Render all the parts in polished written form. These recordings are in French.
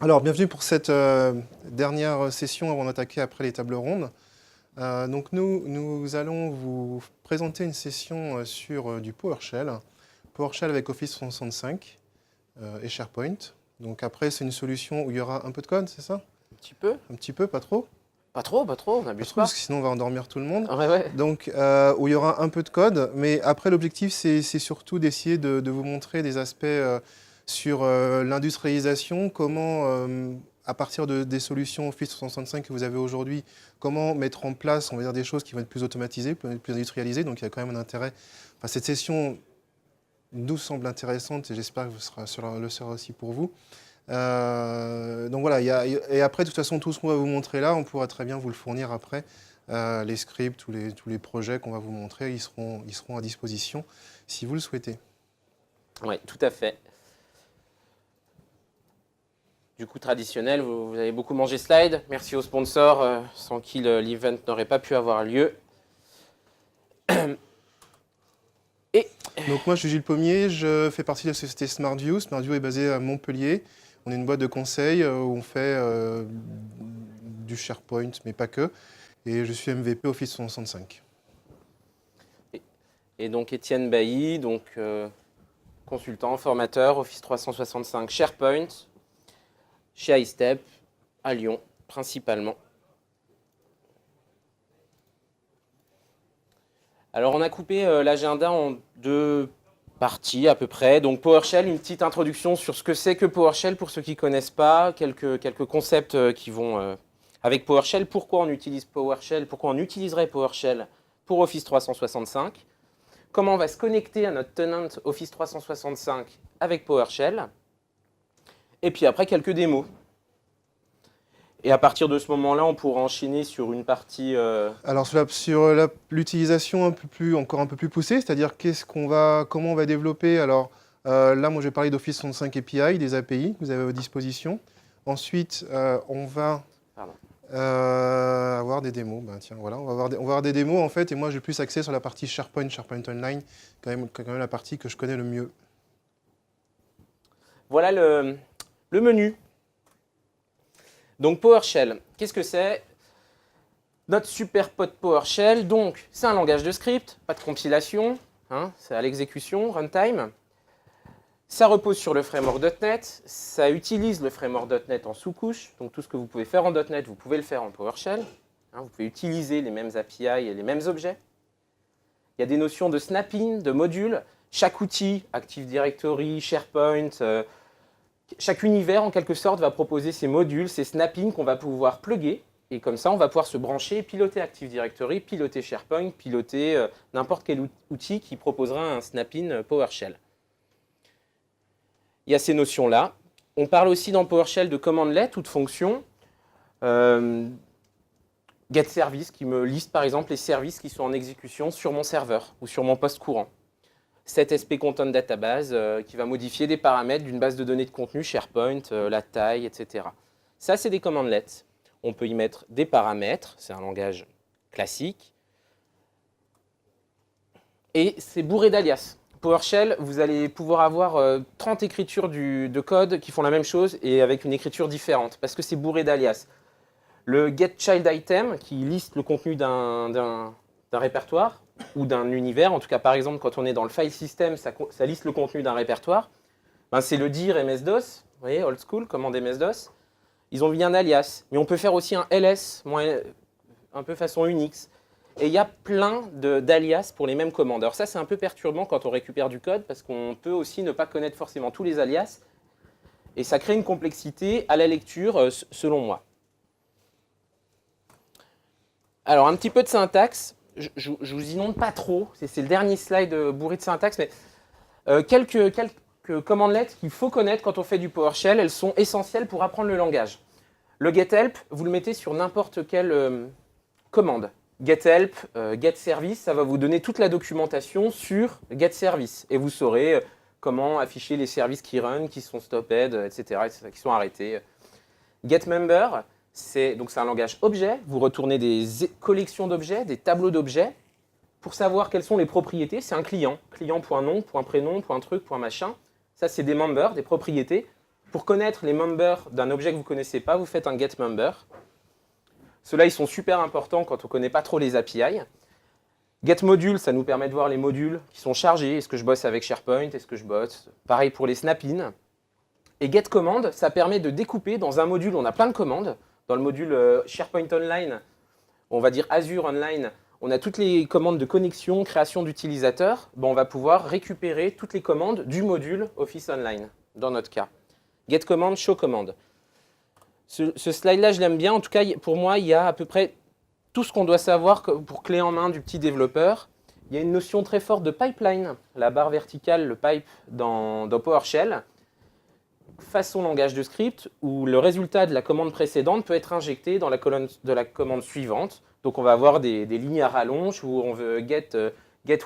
Alors, bienvenue pour cette dernière session avant d'attaquer après les tables rondes. Donc nous allons vous présenter une session sur du PowerShell. PowerShell avec Office 365 et SharePoint. Donc après, c'est une solution où il y aura un peu de code, c'est ça? Un petit peu. Un petit peu, pas trop? Pas trop, on Pas n'abuse trop, pas. parce que sinon on va endormir tout le monde. Ouais, ouais. Donc, où il y aura un peu de code, mais après l'objectif, c'est surtout d'essayer de vous montrer des aspects sur l'industrialisation, comment, à partir des solutions Office 365 que vous avez aujourd'hui, comment mettre en place, on va dire, des choses qui vont être plus automatisées, plus industrialisées. Donc, il y a quand même un intérêt. Enfin, cette session nous semble intéressante et j'espère que le sera aussi pour vous. Donc voilà, et après, de toute façon, tout ce qu'on va vous montrer là, on pourra très bien vous le fournir après. Les scripts, tous les projets qu'on va vous montrer, ils seront à disposition si vous le souhaitez. Oui, tout à fait. Du coup, traditionnel, vous avez beaucoup mangé slide. Merci aux sponsors, sans qui l'event n'aurait pas pu avoir lieu. Donc moi, je suis Gilles Pommier, je fais partie de la société SmartView. SmartView est basée à Montpellier. On est une boîte de conseil où on fait du SharePoint, mais pas que. Et je suis MVP Office 365. Et donc Étienne Bailly, donc consultant, formateur, Office 365, SharePoint, chez iStep, à Lyon, principalement. Alors, on a coupé l'agenda en deux parties à peu près. Donc, PowerShell, une petite introduction sur ce que c'est que PowerShell pour ceux qui ne connaissent pas, quelques concepts qui vont avec PowerShell. Pourquoi on utilise PowerShell? Pourquoi on utiliserait PowerShell pour Office 365? Comment on va se connecter à notre tenant Office 365 avec PowerShell? Et puis après, quelques démos. Et à partir de ce moment-là, on pourra enchaîner sur une partie... Alors sur l'utilisation encore un peu plus poussée, c'est-à-dire comment on va développer. Alors là, moi, je vais parler d'Office 365 API, des API que vous avez à votre disposition. Ensuite, on va avoir des démos. Ben, tiens, voilà, on va avoir des démos en fait. Et moi, j'ai plus axé sur la partie SharePoint Online, quand même la partie que je connais le mieux. Voilà le menu. Donc PowerShell, qu'est-ce que c'est? Notre super pote PowerShell, donc c'est un langage de script, pas de compilation, hein, c'est à l'exécution, runtime. Ça repose sur le framework .NET, ça utilise le framework .NET en sous-couche, donc tout ce que vous pouvez faire en .NET, vous pouvez le faire en PowerShell. Hein, vous pouvez utiliser les mêmes API et les mêmes objets. Il y a des notions de snapping, de modules. Chaque outil, Active Directory, SharePoint, chaque univers, en quelque sorte, va proposer ses modules, ses snappings qu'on va pouvoir plugger. Et comme ça, on va pouvoir se brancher, piloter Active Directory, piloter SharePoint, piloter n'importe quel outil qui proposera un snapping PowerShell. Il y a ces notions-là. On parle aussi dans PowerShell de commandlet ou de fonctions. GetService qui me liste par exemple les services qui sont en exécution sur mon serveur ou sur mon poste courant. Set Content Database qui va modifier des paramètres d'une base de données de contenu, SharePoint, la taille, etc. Ça, c'est des commandlets. On peut y mettre des paramètres, c'est un langage classique. Et c'est bourré d'alias. PowerShell, vous allez pouvoir avoir 30 écritures de code qui font la même chose et avec une écriture différente, parce que c'est bourré d'alias. Le getChildItem, qui liste le contenu d'un répertoire, ou d'un univers, en tout cas par exemple quand on est dans le file system, ça liste le contenu d'un répertoire, ben, c'est le dir MS-DOS, vous voyez, old school, commande MS-DOS, ils ont mis un alias, mais on peut faire aussi un ls, un peu façon Unix, et il y a plein d'alias pour les mêmes commandes. Alors ça c'est un peu perturbant quand on récupère du code, parce qu'on peut aussi ne pas connaître forcément tous les alias, et ça crée une complexité à la lecture selon moi. Alors un petit peu de syntaxe. Je vous inonde pas trop, c'est le dernier slide bourré de syntaxe, mais quelques commandlets qu'il faut connaître quand on fait du PowerShell, elles sont essentielles pour apprendre le langage. Le getHelp, vous le mettez sur n'importe quelle commande. GetHelp, GetService, ça va vous donner toute la documentation sur GetService, et vous saurez comment afficher les services qui run, qui sont stopped, etc., qui sont arrêtés. GetMember, c'est un langage objet. Vous retournez des collections d'objets, des tableaux d'objets, pour savoir quelles sont les propriétés. C'est un client. Client.nom, .prénom, .truc, .machin. Ça, c'est des members, des propriétés. Pour connaître les members d'un objet que vous ne connaissez pas, vous faites un getMember. Ceux-là, ils sont super importants quand on ne connaît pas trop les API. GetModule, ça nous permet de voir les modules qui sont chargés. Est-ce que je bosse avec SharePoint? Est-ce que je bosse? Pareil pour les snap-in. Et getCommand, ça permet de découper dans un module, on a plein de commandes. Dans le module SharePoint Online, on va dire Azure Online, on a toutes les commandes de connexion, création d'utilisateurs. On va pouvoir récupérer toutes les commandes du module Office Online, dans notre cas. GetCommand, ShowCommand. Ce slide-là, je l'aime bien. En tout cas, pour moi, il y a à peu près tout ce qu'on doit savoir pour clé en main du petit développeur. Il y a une notion très forte de pipeline, la barre verticale, le pipe dans PowerShell, façon langage de script, où le résultat de la commande précédente peut être injecté dans la colonne de la commande suivante. Donc on va avoir des lignes à rallonge où on veut get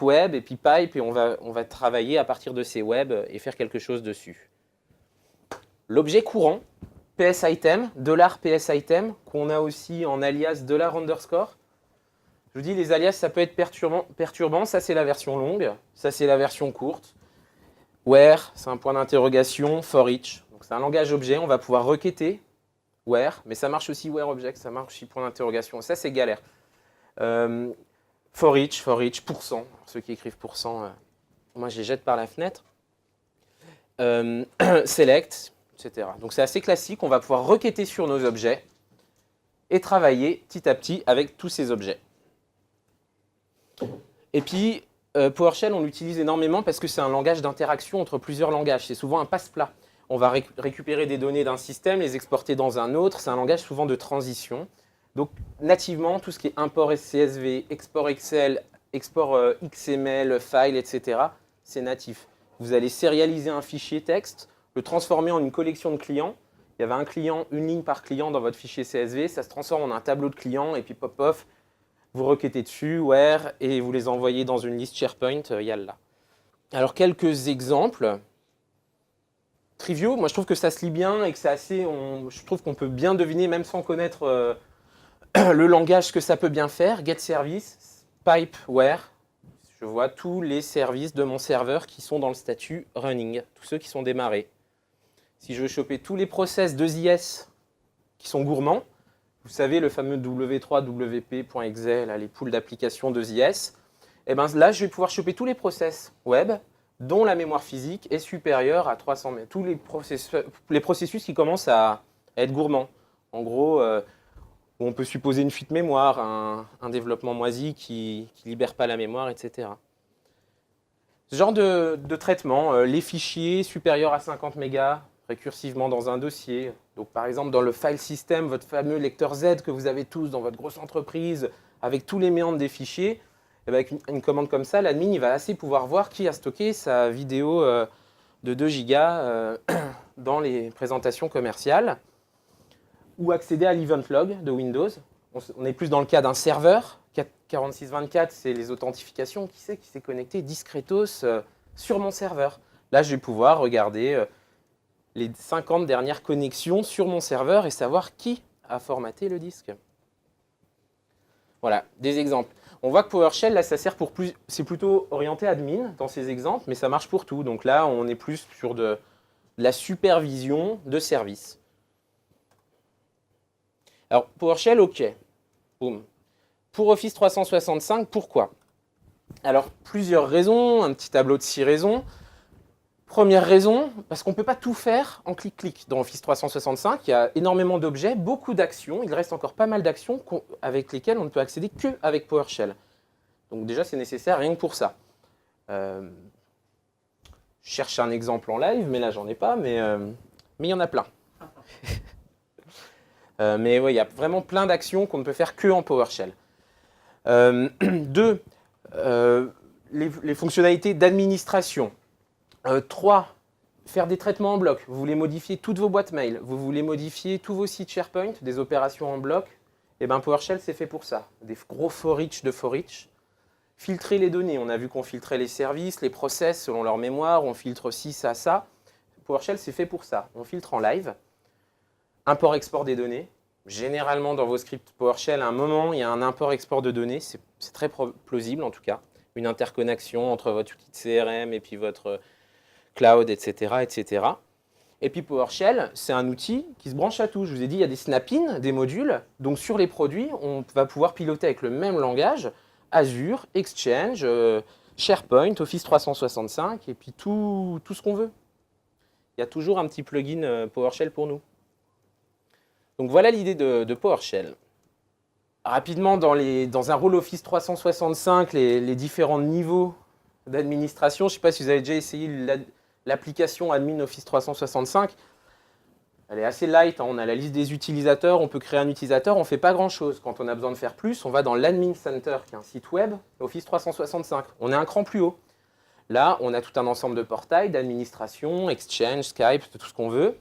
web et puis pipe, et on va travailler à partir de ces web et faire quelque chose dessus. L'objet courant, PSItem, $PSItem, qu'on a aussi en alias $_. Je vous dis, les alias, ça peut être perturbant. Ça, c'est la version longue. Ça, c'est la version courte. Where, c'est un point d'interrogation. For each, donc c'est un langage objet. On va pouvoir requêter where, mais ça marche aussi where object, ça marche aussi point d'interrogation. Ça, c'est galère. For each, %. Ceux qui écrivent %, moi, je les jette par la fenêtre. Select, etc. Donc, c'est assez classique. On va pouvoir requêter sur nos objets et travailler petit à petit avec tous ces objets. Et puis, PowerShell, on l'utilise énormément parce que c'est un langage d'interaction entre plusieurs langages. C'est souvent un passe-plat. On va récupérer des données d'un système, les exporter dans un autre. C'est un langage souvent de transition. Donc, nativement, tout ce qui est import CSV, export Excel, export XML, file, etc., c'est natif. Vous allez sérialiser un fichier texte, le transformer en une collection de clients. Il y avait un client, une ligne par client dans votre fichier CSV. Ça se transforme en un tableau de clients et puis pop-off. Vous requêtez dessus, where, et vous les envoyez dans une liste SharePoint, yalla. Alors, quelques exemples. Triviaux, moi je trouve que ça se lit bien et que c'est assez. Je trouve qu'on peut bien deviner, même sans connaître le langage, ce que ça peut bien faire. Get service, pipe, where. Je vois tous les services de mon serveur qui sont dans le statut running, tous ceux qui sont démarrés. Si je veux choper tous les process de ZS qui sont gourmands, vous savez, le fameux w3wp.exe, les pools d'applications de ZS, et ben là, je vais pouvoir choper tous les process web dont la mémoire physique est supérieure à 300 MB. Tous les processus qui commencent à être gourmands. En gros, on peut supposer une fuite mémoire, un développement moisi qui ne libère pas la mémoire, etc. Ce genre de traitement, les fichiers supérieurs à 50 mégas, récursivement dans un dossier. Donc, par exemple, dans le file system, votre fameux lecteur Z que vous avez tous dans votre grosse entreprise, avec tous les méandres des fichiers, et avec une commande comme ça, l'admin il va assez pouvoir voir qui a stocké sa vidéo de 2 gigas dans les présentations commerciales, ou accéder à l'event log de Windows. On est plus dans le cas d'un serveur. 4624, c'est les authentifications. Qui c'est qui s'est connecté discretos sur mon serveur? Là, je vais pouvoir regarder les 50 dernières connexions sur mon serveur et savoir qui a formaté le disque. Voilà, des exemples. On voit que PowerShell, là, ça sert pour plus. C'est plutôt orienté admin dans ces exemples, mais ça marche pour tout. Donc là, on est plus sur de la supervision de services. Alors, PowerShell, OK. Boum. Pour Office 365, pourquoi? Alors, plusieurs raisons, un petit tableau de 6 raisons. Première raison, parce qu'on ne peut pas tout faire en clic-clic. Dans Office 365, il y a énormément d'objets, beaucoup d'actions. Il reste encore pas mal d'actions avec lesquelles on ne peut accéder qu'avec PowerShell. Donc déjà, c'est nécessaire rien que pour ça. Je cherche un exemple en live, mais là, j'en ai pas, mais il y en a plein. Mais ouais, il y a vraiment plein d'actions qu'on ne peut faire que en PowerShell. Deux, les fonctionnalités d'administration. 3, faire des traitements en bloc. Vous voulez modifier toutes vos boîtes mail, vous voulez modifier tous vos sites SharePoint, des opérations en bloc, et bien PowerShell c'est fait pour ça. Des gros for each de for each. Filtrer les données, on a vu qu'on filtrait les services, les process selon leur mémoire, on filtre ci, ça, ça. PowerShell c'est fait pour ça. On filtre en live. Import-export des données. Généralement dans vos scripts PowerShell, à un moment il y a un import-export de données, c'est très plausible en tout cas. Une interconnexion entre votre outil de CRM et puis votre cloud, etc., etc. Et puis PowerShell, c'est un outil qui se branche à tout. Je vous ai dit, il y a des snap-in, des modules. Donc sur les produits, on va pouvoir piloter avec le même langage Azure, Exchange, SharePoint, Office 365, et puis tout ce qu'on veut. Il y a toujours un petit plugin PowerShell pour nous. Donc voilà l'idée de PowerShell. Rapidement, dans un rôle Office 365, les différents niveaux d'administration, je ne sais pas si vous avez déjà essayé l'application admin Office 365. Elle est assez light, hein. On a la liste des utilisateurs, on peut créer un utilisateur, on ne fait pas grand-chose. Quand on a besoin de faire plus, on va dans l'Admin Center, qui est un site web, Office 365. On est un cran plus haut. Là, on a tout un ensemble de portails, d'administration, Exchange, Skype, tout ce qu'on veut.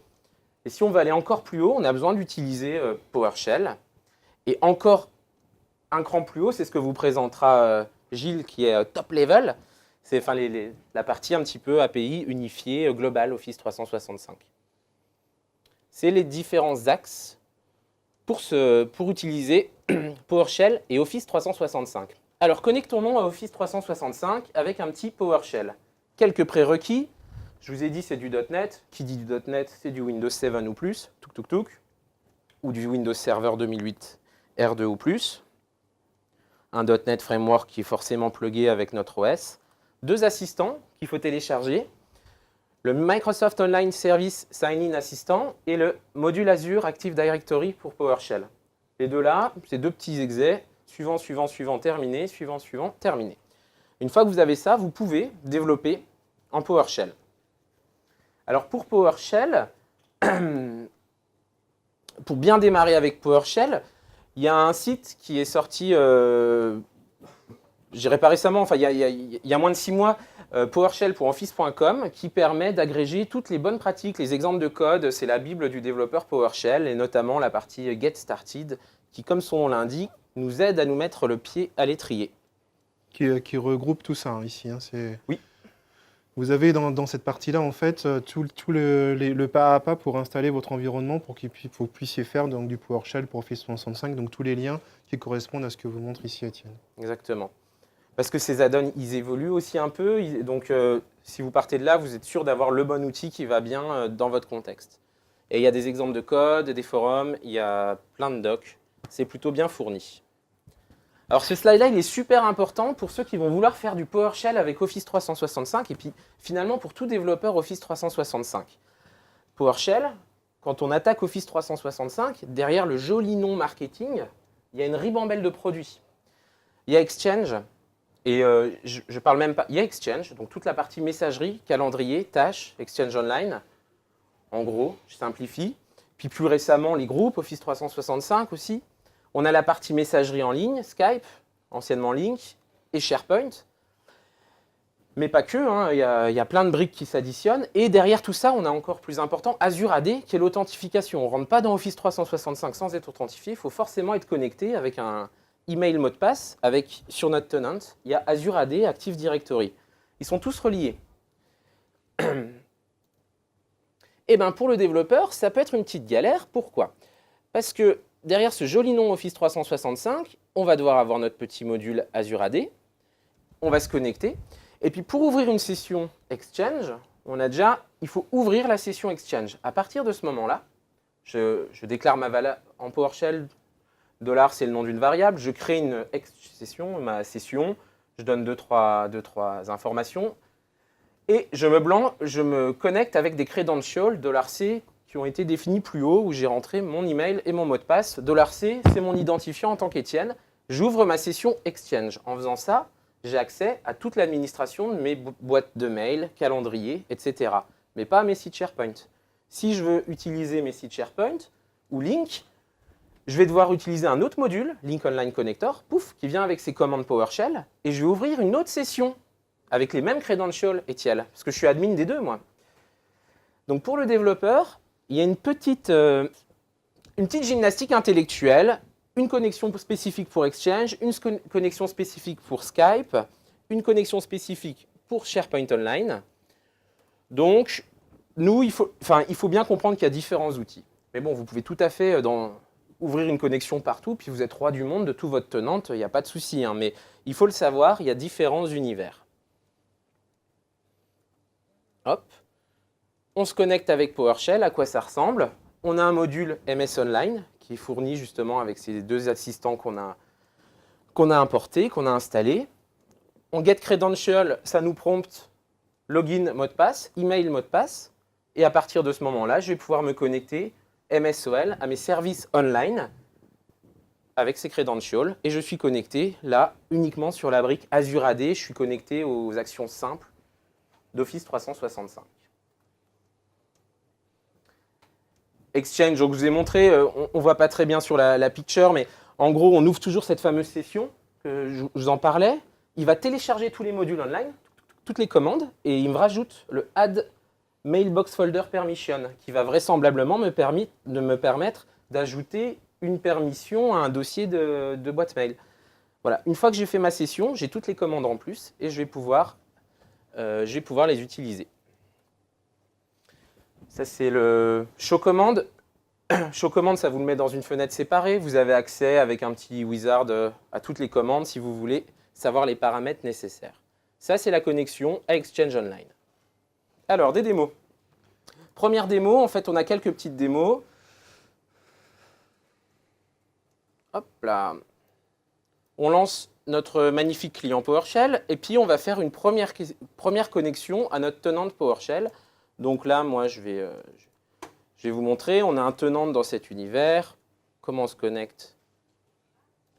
Et si on veut aller encore plus haut, on a besoin d'utiliser PowerShell. Et encore un cran plus haut, c'est ce que vous présentera Gilles, qui est top level. C'est la partie un petit peu API unifiée, globale, Office 365. C'est les différents axes pour utiliser PowerShell et Office 365. Alors, connectons-nous à Office 365 avec un petit PowerShell. Quelques prérequis. Je vous ai dit, c'est du .NET. Qui dit du .NET, c'est du Windows 7 ou plus, ou du Windows Server 2008 R2 ou plus. Un .NET Framework qui est forcément plugué avec notre OS. 2 assistants qu'il faut télécharger. Le Microsoft Online Service Sign-in Assistant et le module Azure Active Directory pour PowerShell. Les deux là, c'est 2 petits exés. Suivant, suivant, suivant, terminé, suivant, suivant, terminé. Une fois que vous avez ça, vous pouvez développer en PowerShell. Alors pour PowerShell, pour bien démarrer avec PowerShell, il y a un site qui est sorti, je dirais pas récemment, enfin il y a moins de 6 mois, PowerShell pour Office.com, qui permet d'agréger toutes les bonnes pratiques, les exemples de code. C'est la bible du développeur PowerShell, et notamment la partie Get Started, qui, comme son nom l'indique, nous aide à nous mettre le pied à l'étrier. Qui regroupe tout ça, ici. Oui. Vous avez dans cette partie-là, en fait, tout le pas à pas pour installer votre environnement, pour que vous puissiez faire donc, du PowerShell pour Office 365, donc tous les liens qui correspondent à ce que vous montre ici, Étienne. Exactement. Parce que ces add-ons, ils évoluent aussi un peu. Donc, si vous partez de là, vous êtes sûr d'avoir le bon outil qui va bien dans votre contexte. Et il y a des exemples de code, des forums, il y a plein de docs. C'est plutôt bien fourni. Alors, ce slide-là, il est super important pour ceux qui vont vouloir faire du PowerShell avec Office 365 et puis finalement pour tout développeur Office 365. PowerShell, quand on attaque Office 365, derrière le joli nom marketing, il y a une ribambelle de produits. Il y a Exchange. Et je parle même pas. Il y a Exchange, donc toute la partie messagerie, calendrier, tâches, Exchange Online. En gros, je simplifie. Puis plus récemment, les groupes, Office 365 aussi. On a la partie messagerie en ligne, Skype, anciennement Link, et SharePoint. Mais pas que, hein, il y a plein de briques qui s'additionnent. Et derrière tout ça, on a encore plus important, Azure AD, qui est l'authentification. On ne rentre pas dans Office 365 sans être authentifié. Il faut forcément être connecté avec un email mot de passe, avec sur notre tenant, il y a Azure AD, Active Directory. Ils sont tous reliés. Et bien pour le développeur, ça peut être une petite galère. Pourquoi? Parce que derrière ce joli nom Office 365, on va devoir avoir notre petit module Azure AD. On va se connecter. Et puis pour ouvrir une session Exchange, il faut ouvrir la session Exchange. À partir de ce moment-là, je déclare ma valeur en PowerShell. $, c'est le nom d'une variable. Je crée une session, ma session. Je donne deux, trois informations. Et je me connecte avec des credentials $C qui ont été définis plus haut, où j'ai rentré mon email et mon mot de passe. $C, c'est mon identifiant en tant qu'Étienne. J'ouvre ma session Exchange. En faisant ça, j'ai accès à toute l'administration de mes boîtes de mail, calendrier, etc. Mais pas à mes sites SharePoint. Si je veux utiliser mes sites SharePoint ou Link, je vais devoir utiliser un autre module, Link Online Connector, qui vient avec ses commandes PowerShell, et je vais ouvrir une autre session avec les mêmes credentials ETL, parce que je suis admin des deux, moi. Donc pour le développeur, il y a une petite gymnastique intellectuelle, une connexion spécifique pour Exchange, une connexion spécifique pour Skype, une connexion spécifique pour SharePoint Online. Donc, il faut bien comprendre qu'il y a différents outils. Mais bon, vous pouvez tout à fait ouvrir une connexion partout, puis vous êtes roi du monde de tout votre tenante, il n'y a pas de souci. Hein, mais il faut le savoir, il y a différents univers. Hop. On se connecte avec PowerShell, à quoi ça ressemble? On a un module MS Online qui est fourni justement avec ces deux assistants qu'on a importés, qu'on a installés. On get credential, ça nous prompte login, mot de passe, email, mot de passe. Et à partir de ce moment-là, je vais pouvoir me connecter MSOL à mes services online avec ces credentials. Et je suis connecté là uniquement sur la brique Azure AD. Je suis connecté aux actions simples d'Office 365. Exchange, donc je vous ai montré, on ne voit pas très bien sur la picture, mais en gros, on ouvre toujours cette fameuse session que je vous en parlais. Il va télécharger tous les modules online, toutes les commandes, et il me rajoute le Add Mailbox Folder Permission, qui va vraisemblablement me permettre d'ajouter une permission à un dossier de boîte mail. Voilà, une fois que j'ai fait ma session, j'ai toutes les commandes en plus, et je vais pouvoir les utiliser. Ça, c'est le show command. Show command, ça vous le met dans une fenêtre séparée. Vous avez accès avec un petit wizard à toutes les commandes si vous voulez savoir les paramètres nécessaires. Ça, c'est la connexion à Exchange Online. Alors, des démos. Première démo, en fait, on a quelques petites démos. Hop là. On lance notre magnifique client PowerShell et puis on va faire une première connexion à notre tenant PowerShell. Donc là, moi, je vais vous montrer. On a un tenant dans cet univers. Comment on se connecte?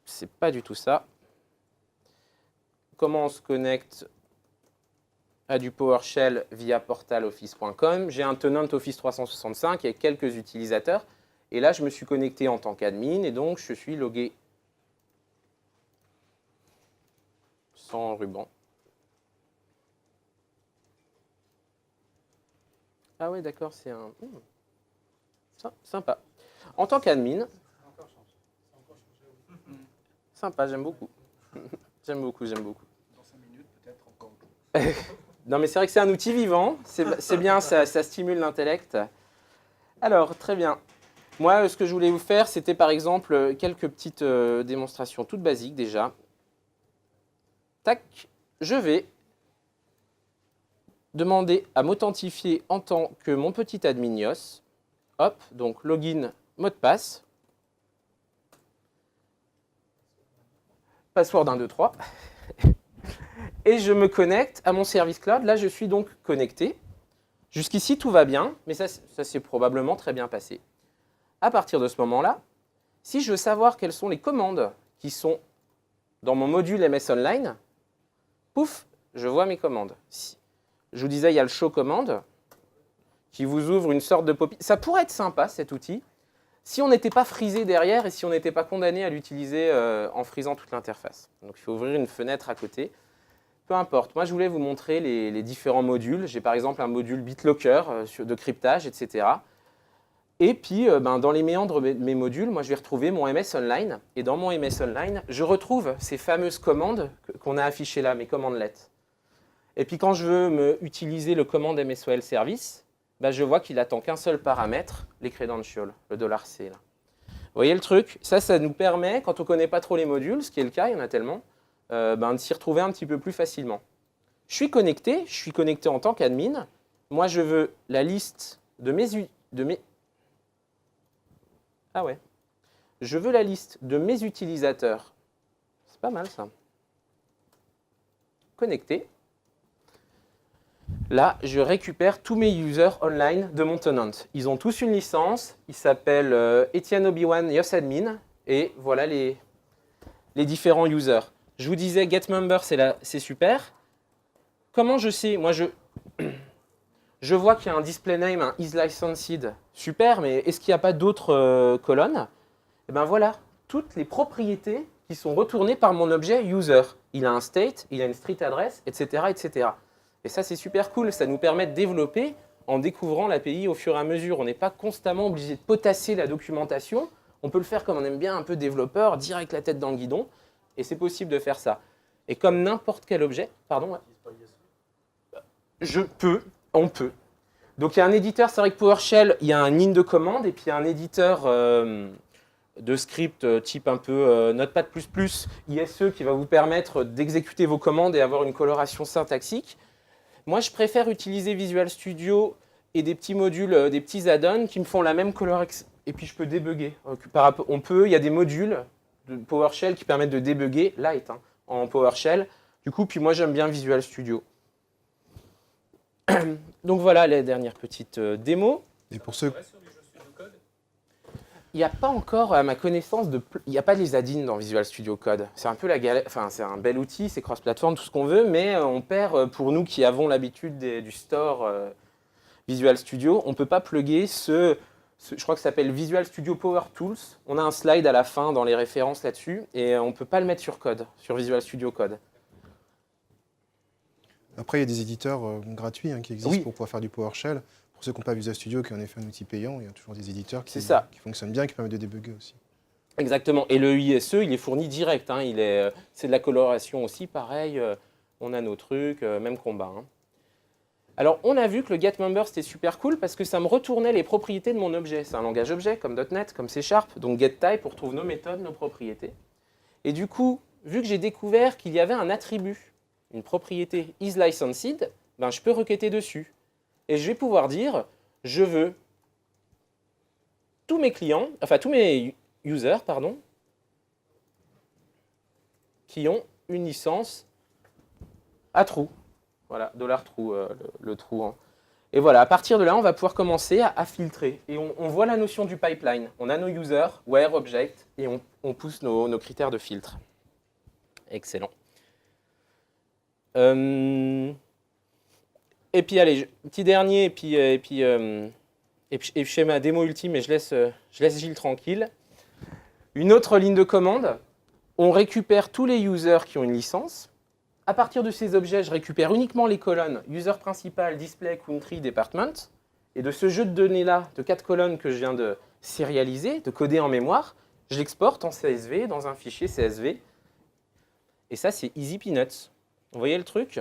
C'est pas du tout ça. Comment on se connecte à du PowerShell via portaloffice.com? J'ai un tenant Office 365 avec quelques utilisateurs. Et là, je me suis connecté en tant qu'admin et donc je suis logué sans ruban. Ah ouais, d'accord, c'est un... Sympa. En tant qu'admin... Sympa, j'aime beaucoup. J'aime beaucoup. Dans 5 minutes, peut-être encore. Non, mais c'est vrai que c'est un outil vivant. C'est bien, ça stimule l'intellect. Alors, très bien. Moi, ce que je voulais vous faire, c'était par exemple quelques petites démonstrations toutes basiques déjà. Tac, je vais demander à m'authentifier en tant que mon petit adminios. Hop, donc login, mot de passe. Password 1, 2, 3. Et je me connecte à mon service cloud. Là, je suis donc connecté. Jusqu'ici, tout va bien, mais ça s'est probablement très bien passé. À partir de ce moment-là, si je veux savoir quelles sont les commandes qui sont dans mon module MS Online, pouf, je vois mes commandes. Je vous disais, il y a le show command qui vous ouvre une sorte de pop-it. Ça pourrait être sympa, cet outil, si on n'était pas frisé derrière et si on n'était pas condamné à l'utiliser en frisant toute l'interface. Donc, il faut ouvrir une fenêtre à côté. Peu importe. Moi, je voulais vous montrer les différents modules. J'ai par exemple un module BitLocker de cryptage, etc. Et puis, dans les méandres de mes modules, moi, je vais retrouver mon MS Online. Et dans mon MS Online, je retrouve ces fameuses commandes qu'on a affichées là, mes commandelets. Et puis, quand je veux utiliser le commande MSOL Service, je vois qu'il attend qu'un seul paramètre, les credentials, le $C. Là. Vous voyez le truc? Ça nous permet, quand on ne connaît pas trop les modules, ce qui est le cas, il y en a tellement, de s'y retrouver un petit peu plus facilement. Je suis connecté en tant qu'admin. Moi, je veux la liste de mes... Ah ouais. Je veux la liste de mes utilisateurs. C'est pas mal ça. Connecté. Là, je récupère tous mes users online de mon tenant. Ils ont tous une licence. Ils s'appellent Etienne Obi-Wan YosAdmin. Et voilà les différents users. Je vous disais, getMember, c'est super. Comment je sais? Moi, je vois qu'il y a un display name, un isLicensed. Super, mais est-ce qu'il n'y a pas d'autres colonnes? Eh bien voilà, toutes les propriétés qui sont retournées par mon objet user. Il a un state, il a une street address, etc. etc. Et ça, c'est super cool. Ça nous permet de développer en découvrant l'API au fur et à mesure. On n'est pas constamment obligé de potasser la documentation. On peut le faire comme on aime bien, un peu développeur, direct la tête dans le guidon. Et c'est possible de faire ça. Et comme n'importe quel objet, pardon, ouais. On peut. Donc il y a un éditeur, c'est vrai que PowerShell, il y a un in de commande et puis il y a un éditeur de script type un peu Notepad++, ISE qui va vous permettre d'exécuter vos commandes et avoir une coloration syntaxique. Moi, je préfère utiliser Visual Studio et des petits modules, des petits add-ons qui me font la même color. Et puis je peux débugger. Il y a des modules de PowerShell qui permettent de débugger Light en PowerShell. Du coup, puis moi j'aime bien Visual Studio. Donc voilà les dernières petites démos. Et pour ceux... Il n'y a pas encore, à ma connaissance, il n'y a pas les add-ins dans Visual Studio Code. C'est un peu la galère, enfin c'est un bel outil, c'est cross-platform, tout ce qu'on veut, mais on perd, pour nous qui avons l'habitude du store Visual Studio, on ne peut pas plugger je crois que ça s'appelle Visual Studio Power Tools. On a un slide à la fin dans les références là-dessus, et on ne peut pas le mettre sur Code, sur Visual Studio Code. Après, il y a des éditeurs gratuits qui existent Oui. pour pouvoir faire du PowerShell. Pour ceux qui n'ont pas Visual Studio, qui est en effet un outil payant, il y a toujours des éditeurs qui fonctionnent bien, qui permettent de débugger aussi. Exactement. Et le ISE, il est fourni direct. C'est de la coloration aussi, pareil. On a nos trucs, même combat. Alors, on a vu que le getMember, c'était super cool parce que ça me retournait les propriétés de mon objet. C'est un langage objet, comme .NET, comme C#. Donc, getType, on retrouve nos méthodes, nos propriétés. Et du coup, vu que j'ai découvert qu'il y avait un attribut, une propriété isLicensed, je peux requêter dessus. Et je vais pouvoir dire, je veux tous mes clients, enfin tous mes users, pardon, qui ont une licence à true. Voilà, $true, le true. Et voilà, à partir de là, on va pouvoir commencer à filtrer. Et on voit la notion du pipeline. On a nos users, where, object, et on pousse nos critères de filtre. Excellent. Et puis allez, petit dernier, et puis je fais ma démo ultime et je laisse Gilles tranquille. Une autre ligne de commande, on récupère tous les users qui ont une licence. À partir de ces objets, je récupère uniquement les colonnes user principal, display, country, department. Et de ce jeu de données-là, de 4 colonnes que je viens de sérialiser, de coder en mémoire, je l'exporte en CSV, dans un fichier CSV. Et ça, c'est easy peanuts. Vous voyez le truc ?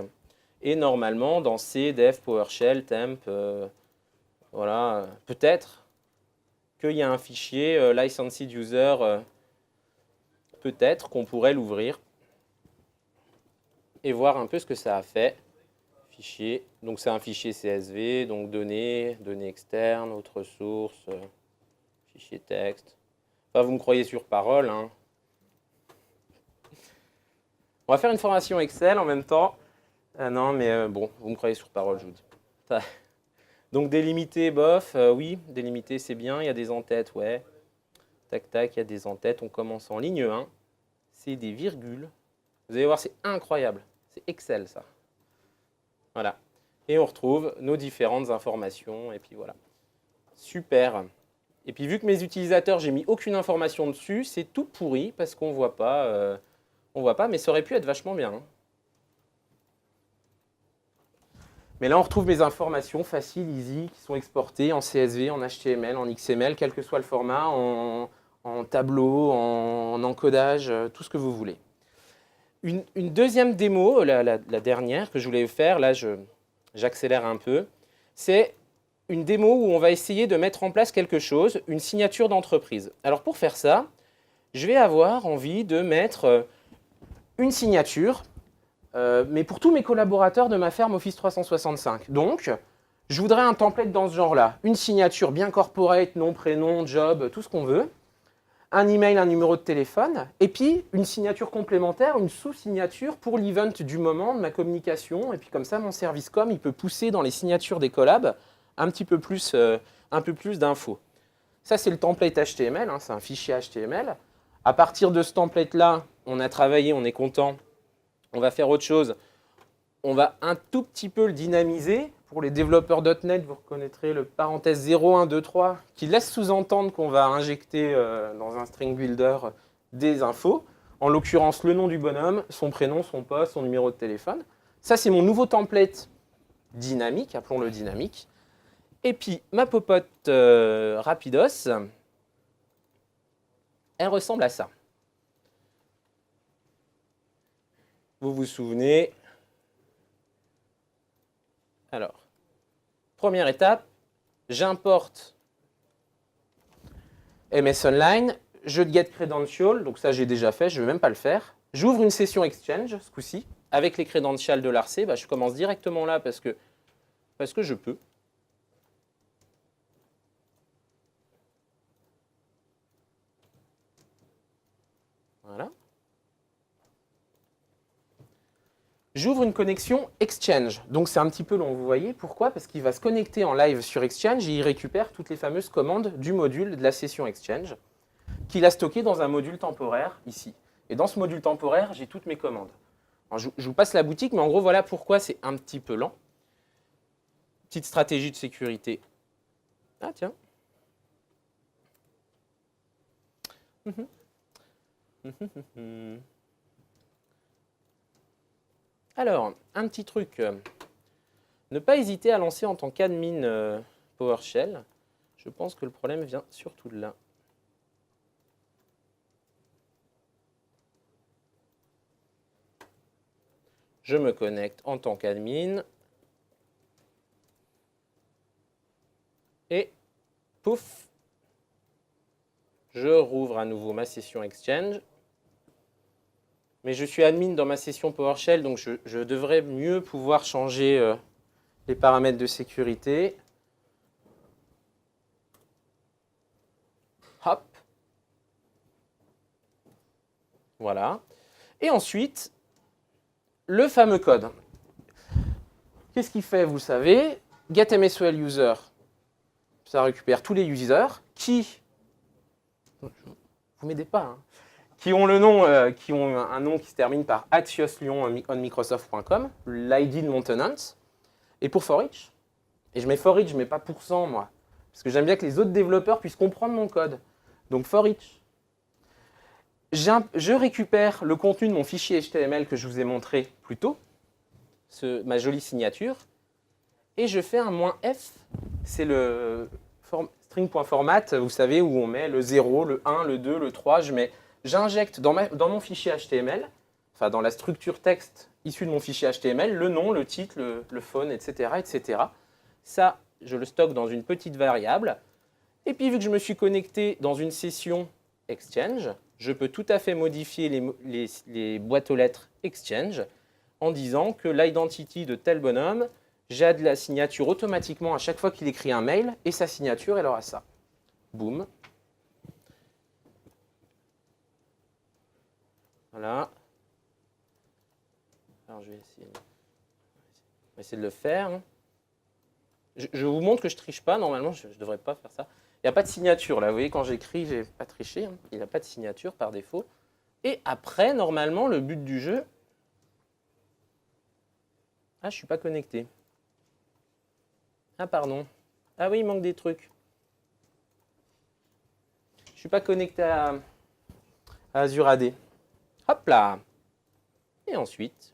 Et normalement, dans C, Dev, PowerShell, Temp, voilà, peut-être qu'il y a un fichier licensed user, peut-être qu'on pourrait l'ouvrir et voir un peu ce que ça a fait. Fichier, donc c'est un fichier CSV, donc données externes, autres sources, fichier texte. Enfin, vous me croyez sur parole. On va faire une formation Excel en même temps. Non, mais bon, vous me croyez sur parole, je vous dis. Donc délimiter, bof, oui, délimiter c'est bien, il y a des en-têtes, ouais. Tac, tac, il y a des en-têtes, on commence en ligne 1. C'est des virgules. Vous allez voir, c'est incroyable. C'est Excel, ça. Voilà. Et on retrouve nos différentes informations, et puis voilà. Super. Et puis vu que mes utilisateurs, j'ai mis aucune information dessus, c'est tout pourri, parce qu'on ne voit pas, mais ça aurait pu être vachement bien. Mais là, on retrouve mes informations faciles, easy, qui sont exportées en CSV, en HTML, en XML, quel que soit le format, en tableau, en encodage, tout ce que vous voulez. Une deuxième démo, la dernière que je voulais faire, là j'accélère un peu, c'est une démo où on va essayer de mettre en place quelque chose, une signature d'entreprise. Alors pour faire ça, je vais avoir envie de mettre une signature, mais pour tous mes collaborateurs de ma ferme Office 365. Donc, je voudrais un template dans ce genre-là. Une signature bien corporate, nom, prénom, job, tout ce qu'on veut. Un email, un numéro de téléphone. Et puis, une signature complémentaire, une sous-signature pour l'event du moment de ma communication. Et puis comme ça, mon service com, il peut pousser dans les signatures des collabs un peu plus d'infos. Ça, c'est le template HTML, c'est un fichier HTML. À partir de ce template-là, on a travaillé, on est content. On va faire autre chose. On va un tout petit peu le dynamiser. Pour les développeurs .NET, vous reconnaîtrez le parenthèse 0, 1, 2, 3 qui laisse sous-entendre qu'on va injecter dans un string builder des infos. En l'occurrence, le nom du bonhomme, son prénom, son poste, son numéro de téléphone. Ça, c'est mon nouveau template dynamique, appelons-le dynamique. Et puis, ma popote Rapidos, elle ressemble à ça. Vous vous souvenez? Alors, première étape, j'importe MS Online, je get credential, donc ça j'ai déjà fait, je ne vais même pas le faire. J'ouvre une session Exchange, ce coup-ci, avec les credentials de l'ARC. Je commence directement là parce que je peux. Voilà. J'ouvre une connexion Exchange. Donc c'est un petit peu long, vous voyez. Pourquoi? Parce qu'il va se connecter en live sur Exchange et il récupère toutes les fameuses commandes du module de la session Exchange qu'il a stocké dans un module temporaire ici. Et dans ce module temporaire, j'ai toutes mes commandes. Alors, je vous passe la boutique, mais en gros, voilà pourquoi c'est un petit peu lent. Petite stratégie de sécurité. Ah tiens. Alors, un petit truc. Ne pas hésiter à lancer en tant qu'admin PowerShell. Je pense que le problème vient surtout de là. Je me connecte en tant qu'admin. Et pouf, je rouvre à nouveau ma session Exchange. Mais je suis admin dans ma session PowerShell, donc je devrais mieux pouvoir changer les paramètres de sécurité. Hop. Voilà. Et ensuite, le fameux code. Qu'est-ce qu'il fait, vous savez? getMSQL user. Ça récupère tous les users qui, vous m'aidez pas, hein, qui ont le nom, qui ont un nom qui se termine par @lyon@microsoft.com, l'ID de mon tenant, et pour for each. Et je mets for each, je mets pas %, moi, parce que j'aime bien que les autres développeurs puissent comprendre mon code. Donc for each. Je récupère le contenu de mon fichier HTML que je vous ai montré plus tôt, ma jolie signature, et je fais un "-f", c'est le string.format, vous savez, où on met le 0, le 1, le 2, le 3, j'injecte dans mon fichier HTML, enfin dans la structure texte issue de mon fichier HTML, le nom, le titre, le phone, etc., etc. Ça, je le stocke dans une petite variable, et puis vu que je me suis connecté dans une session Exchange, je peux tout à fait modifier les boîtes aux lettres Exchange en disant que l'identity de tel bonhomme, j'aide la signature automatiquement à chaque fois qu'il écrit un mail, et sa signature, elle aura ça. Boum. Voilà. Alors, je vais essayer de le faire. Je vous montre que je ne triche pas. Normalement, je ne devrais pas faire ça. Il n'y a pas de signature, là. Vous voyez, quand j'écris, je n'ai pas triché. Il n'y a pas de signature par défaut. Et après, normalement, le but du jeu... Ah, je ne suis pas connecté. Ah, pardon. Ah oui, il manque des trucs. Je ne suis pas connecté à Azure AD. Hop là. Et ensuite,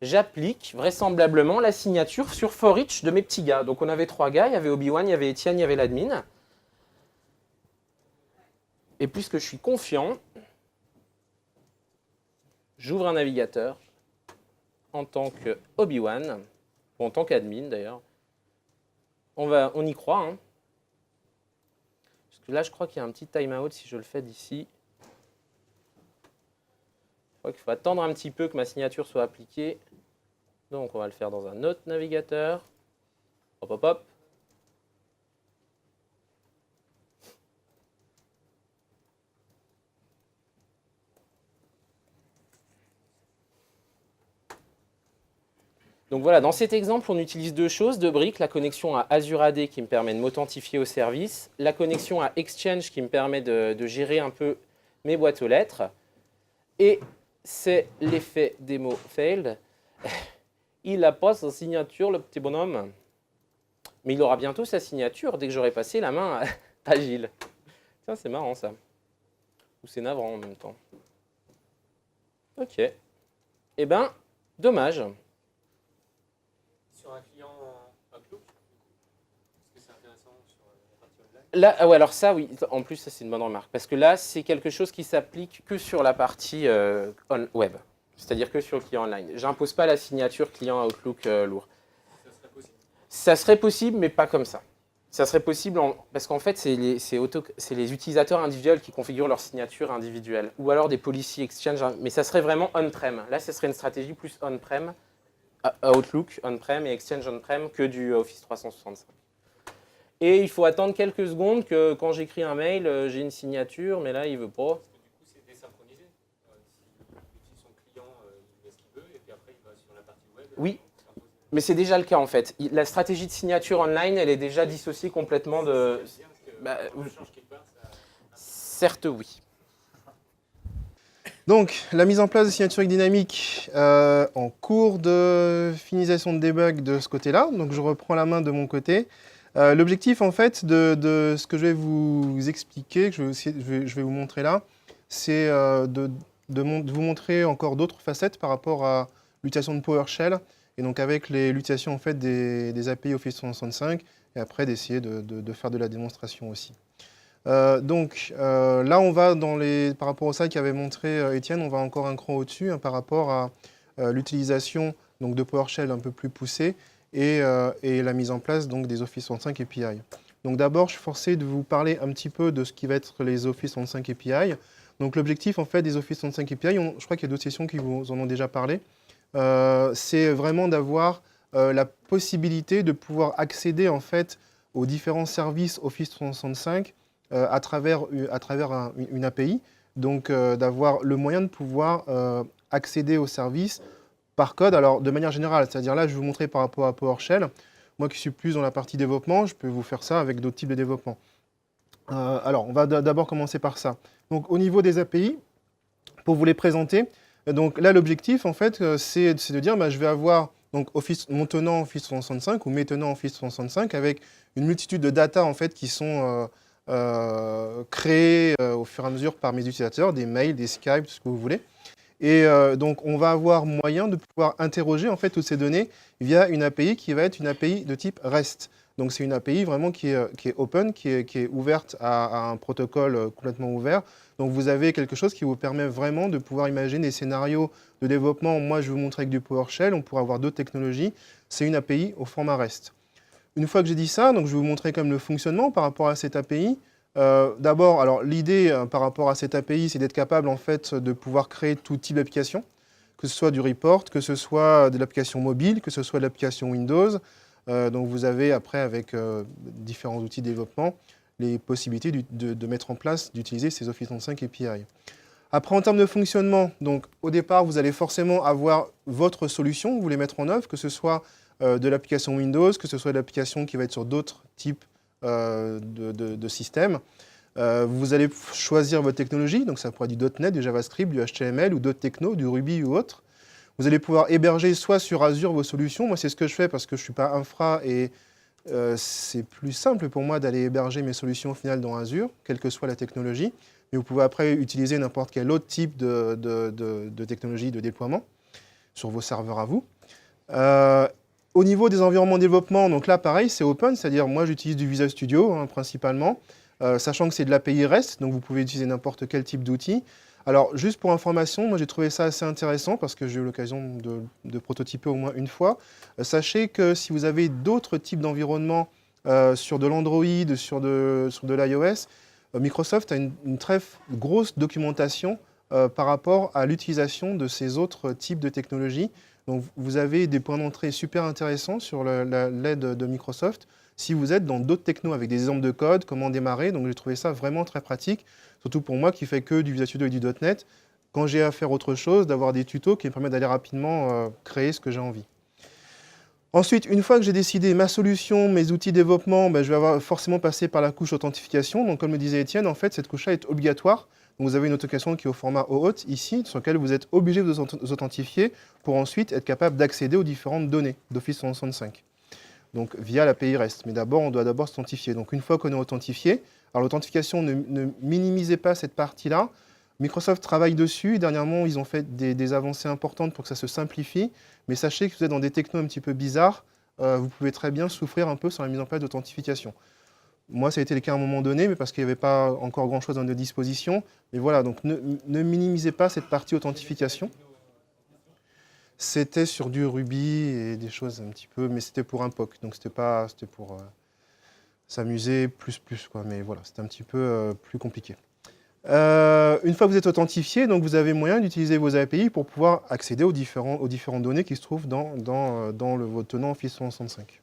j'applique vraisemblablement la signature sur for each de mes petits gars. Donc on avait 3 gars, il y avait Obi-Wan, il y avait Étienne, il y avait l'admin. Et puisque je suis confiant, j'ouvre un navigateur en tant que Obi-Wan, ou en tant qu'admin d'ailleurs. On y croit, hein. Parce que là, je crois qu'il y a un petit timeout si je le fais d'ici. Je crois qu'il faut attendre un petit peu que ma signature soit appliquée. Donc, on va le faire dans un autre navigateur. Hop, hop, hop. Donc voilà, dans cet exemple, on utilise 2 choses, 2 briques, la connexion à Azure AD qui me permet de m'authentifier au service, la connexion à Exchange qui me permet de gérer un peu mes boîtes aux lettres, et c'est l'effet démo failed. Il n'a pas sa signature, le petit bonhomme, mais il aura bientôt sa signature dès que j'aurai passé la main à Gilles. Tiens, c'est marrant ça. Ou c'est navrant en même temps. Ok. Eh ben, dommage. Sur un client Outlook, est-ce que c'est intéressant sur la partie online? Là, ah ouais, alors ça, oui, en plus, ça c'est une bonne remarque. Parce que là, c'est quelque chose qui s'applique que sur la partie web. C'est-à-dire que sur le client online. Je n'impose pas la signature client Outlook lourd. Ça serait possible. Ça serait possible, mais pas comme ça. Ça serait possible parce qu'en fait, c'est les utilisateurs individuels qui configurent leur signature individuelle. Ou alors des policy exchange, mais ça serait vraiment on-prem. Là, ça serait une stratégie plus on-prem, Outlook on-prem et Exchange on-prem que du Office 365. Et il faut attendre quelques secondes que quand j'écris un mail, j'ai une signature, mais là, il veut pas. Parce que du coup, c'est désynchronisé. Si son client, il met ce qu'il veut, et puis après, il va sur la partie web. Oui. Mais c'est déjà le cas en fait. La stratégie de signature online, elle est déjà dissociée complètement de... Bah, Change quelque part, ça... certes, oui. Donc, la mise en place de signature dynamique en cours de finalisation de debug de ce côté-là. Donc, je reprends la main de mon côté. L'objectif, en fait, de ce que je vais vous expliquer, que je vais vous montrer là, c'est de vous montrer encore d'autres facettes par rapport à l'utilisation de PowerShell, et donc avec l'utilisation en fait, des API Office 365, et après d'essayer de faire de la démonstration aussi. Là, on va par rapport au slide qu'avait montré Étienne, on va encore un cran au-dessus par rapport à l'utilisation de PowerShell un peu plus poussée et la mise en place des Office 365 API. Donc d'abord, je suis forcé de vous parler un petit peu de ce qui va être les Office 365 API. Donc l'objectif en fait des Office 365 API, je crois qu'il y a d'autres sessions qui vous en ont déjà parlé, c'est vraiment d'avoir la possibilité de pouvoir accéder en fait aux différents services Office 365 à travers une API, donc d'avoir le moyen de pouvoir accéder aux services par code, alors de manière générale, c'est-à-dire là je vais vous montrer par rapport à PowerShell, moi qui suis plus dans la partie développement, je peux vous faire ça avec d'autres types de développement. Alors on va d'abord commencer par ça. Donc au niveau des API, pour vous les présenter, donc là l'objectif en fait c'est de dire je vais avoir donc mon tenant Office 365 ou mes tenants Office 365 avec une multitude de data en fait qui sont créés au fur et à mesure par mes utilisateurs, des mails, des Skype, tout ce que vous voulez. Et donc, on va avoir moyen de pouvoir interroger en fait toutes ces données via une API qui va être une API de type REST. Donc, c'est une API vraiment qui est open, qui est ouverte à un protocole complètement ouvert. Donc, vous avez quelque chose qui vous permet vraiment de pouvoir imaginer des scénarios de développement. Moi, je vais vous montrer avec du PowerShell, on pourra avoir d'autres technologies. C'est une API au format REST. Une fois que j'ai dit ça, donc je vais vous montrer comme le fonctionnement par rapport à cette API. D'abord, alors l'idée par rapport à cette API, c'est d'être capable en fait de pouvoir créer tout type d'application, que ce soit du report, que ce soit de l'application mobile, que ce soit de l'application Windows. Donc vous avez après avec différents outils de développement les possibilités de mettre en place, d'utiliser ces Office 365 API. Après, en termes de fonctionnement, donc au départ, vous allez forcément avoir votre solution, vous voulez mettre en œuvre, que ce soit de l'application Windows, que ce soit de l'application qui va être sur d'autres types de systèmes. Vous allez choisir votre technologie, donc ça pourrait être du .NET, du JavaScript, du HTML ou d'autres technos, du Ruby ou autre. Vous allez pouvoir héberger soit sur Azure vos solutions. Moi, c'est ce que je fais parce que je ne suis pas infra et c'est plus simple pour moi d'aller héberger mes solutions au final dans Azure, quelle que soit la technologie. Mais vous pouvez après utiliser n'importe quel autre type de technologie de déploiement sur vos serveurs à vous. Au niveau des environnements de développement, donc là, pareil, c'est open, c'est-à-dire moi, j'utilise du Visual Studio principalement, sachant que c'est de l'API REST, donc vous pouvez utiliser n'importe quel type d'outil. Alors, juste pour information, moi, j'ai trouvé ça assez intéressant parce que j'ai eu l'occasion de prototyper au moins une fois. Sachez que si vous avez d'autres types d'environnements sur de l'Android, sur de l'iOS, Microsoft a une très grosse documentation par rapport à l'utilisation de ces autres types de technologies. Donc, vous avez des points d'entrée super intéressants sur l'aide de Microsoft. Si vous êtes dans d'autres technos avec des exemples de code, comment démarrer, donc j'ai trouvé ça vraiment très pratique, surtout pour moi qui fais que du Visual Studio et du .NET, quand j'ai à faire autre chose, d'avoir des tutos qui me permettent d'aller rapidement créer ce que j'ai envie. Ensuite, une fois que j'ai décidé ma solution, mes outils de développement, je vais forcément passer par la couche authentification. Donc, comme le disait Étienne, en fait, cette couche-là est obligatoire. Donc, vous avez une authentification qui est au format OAuth ici, sur lequel vous êtes obligé de vous authentifier pour ensuite être capable d'accéder aux différentes données d'Office 365. Donc, via l'API REST. Mais d'abord, on doit d'abord s'authentifier. Donc, une fois qu'on est authentifié, alors l'authentification, ne minimisez pas cette partie-là. Microsoft travaille dessus. Dernièrement, ils ont fait des avancées importantes pour que ça se simplifie. Mais sachez que si vous êtes dans des technos un petit peu bizarres, vous pouvez très bien souffrir un peu sur la mise en place d'authentification. Moi, ça a été le cas à un moment donné, mais parce qu'il n'y avait pas encore grand-chose dans nos dispositions. Mais voilà, donc ne minimisez pas cette partie authentification. C'était sur du Ruby et des choses un petit peu, mais c'était pour un POC, donc c'était pour s'amuser plus, quoi. Mais voilà, c'était un petit peu plus compliqué. Une fois que vous êtes authentifié, donc vous avez moyen d'utiliser vos API pour pouvoir accéder aux différentes données qui se trouvent dans votre tenant Office 365.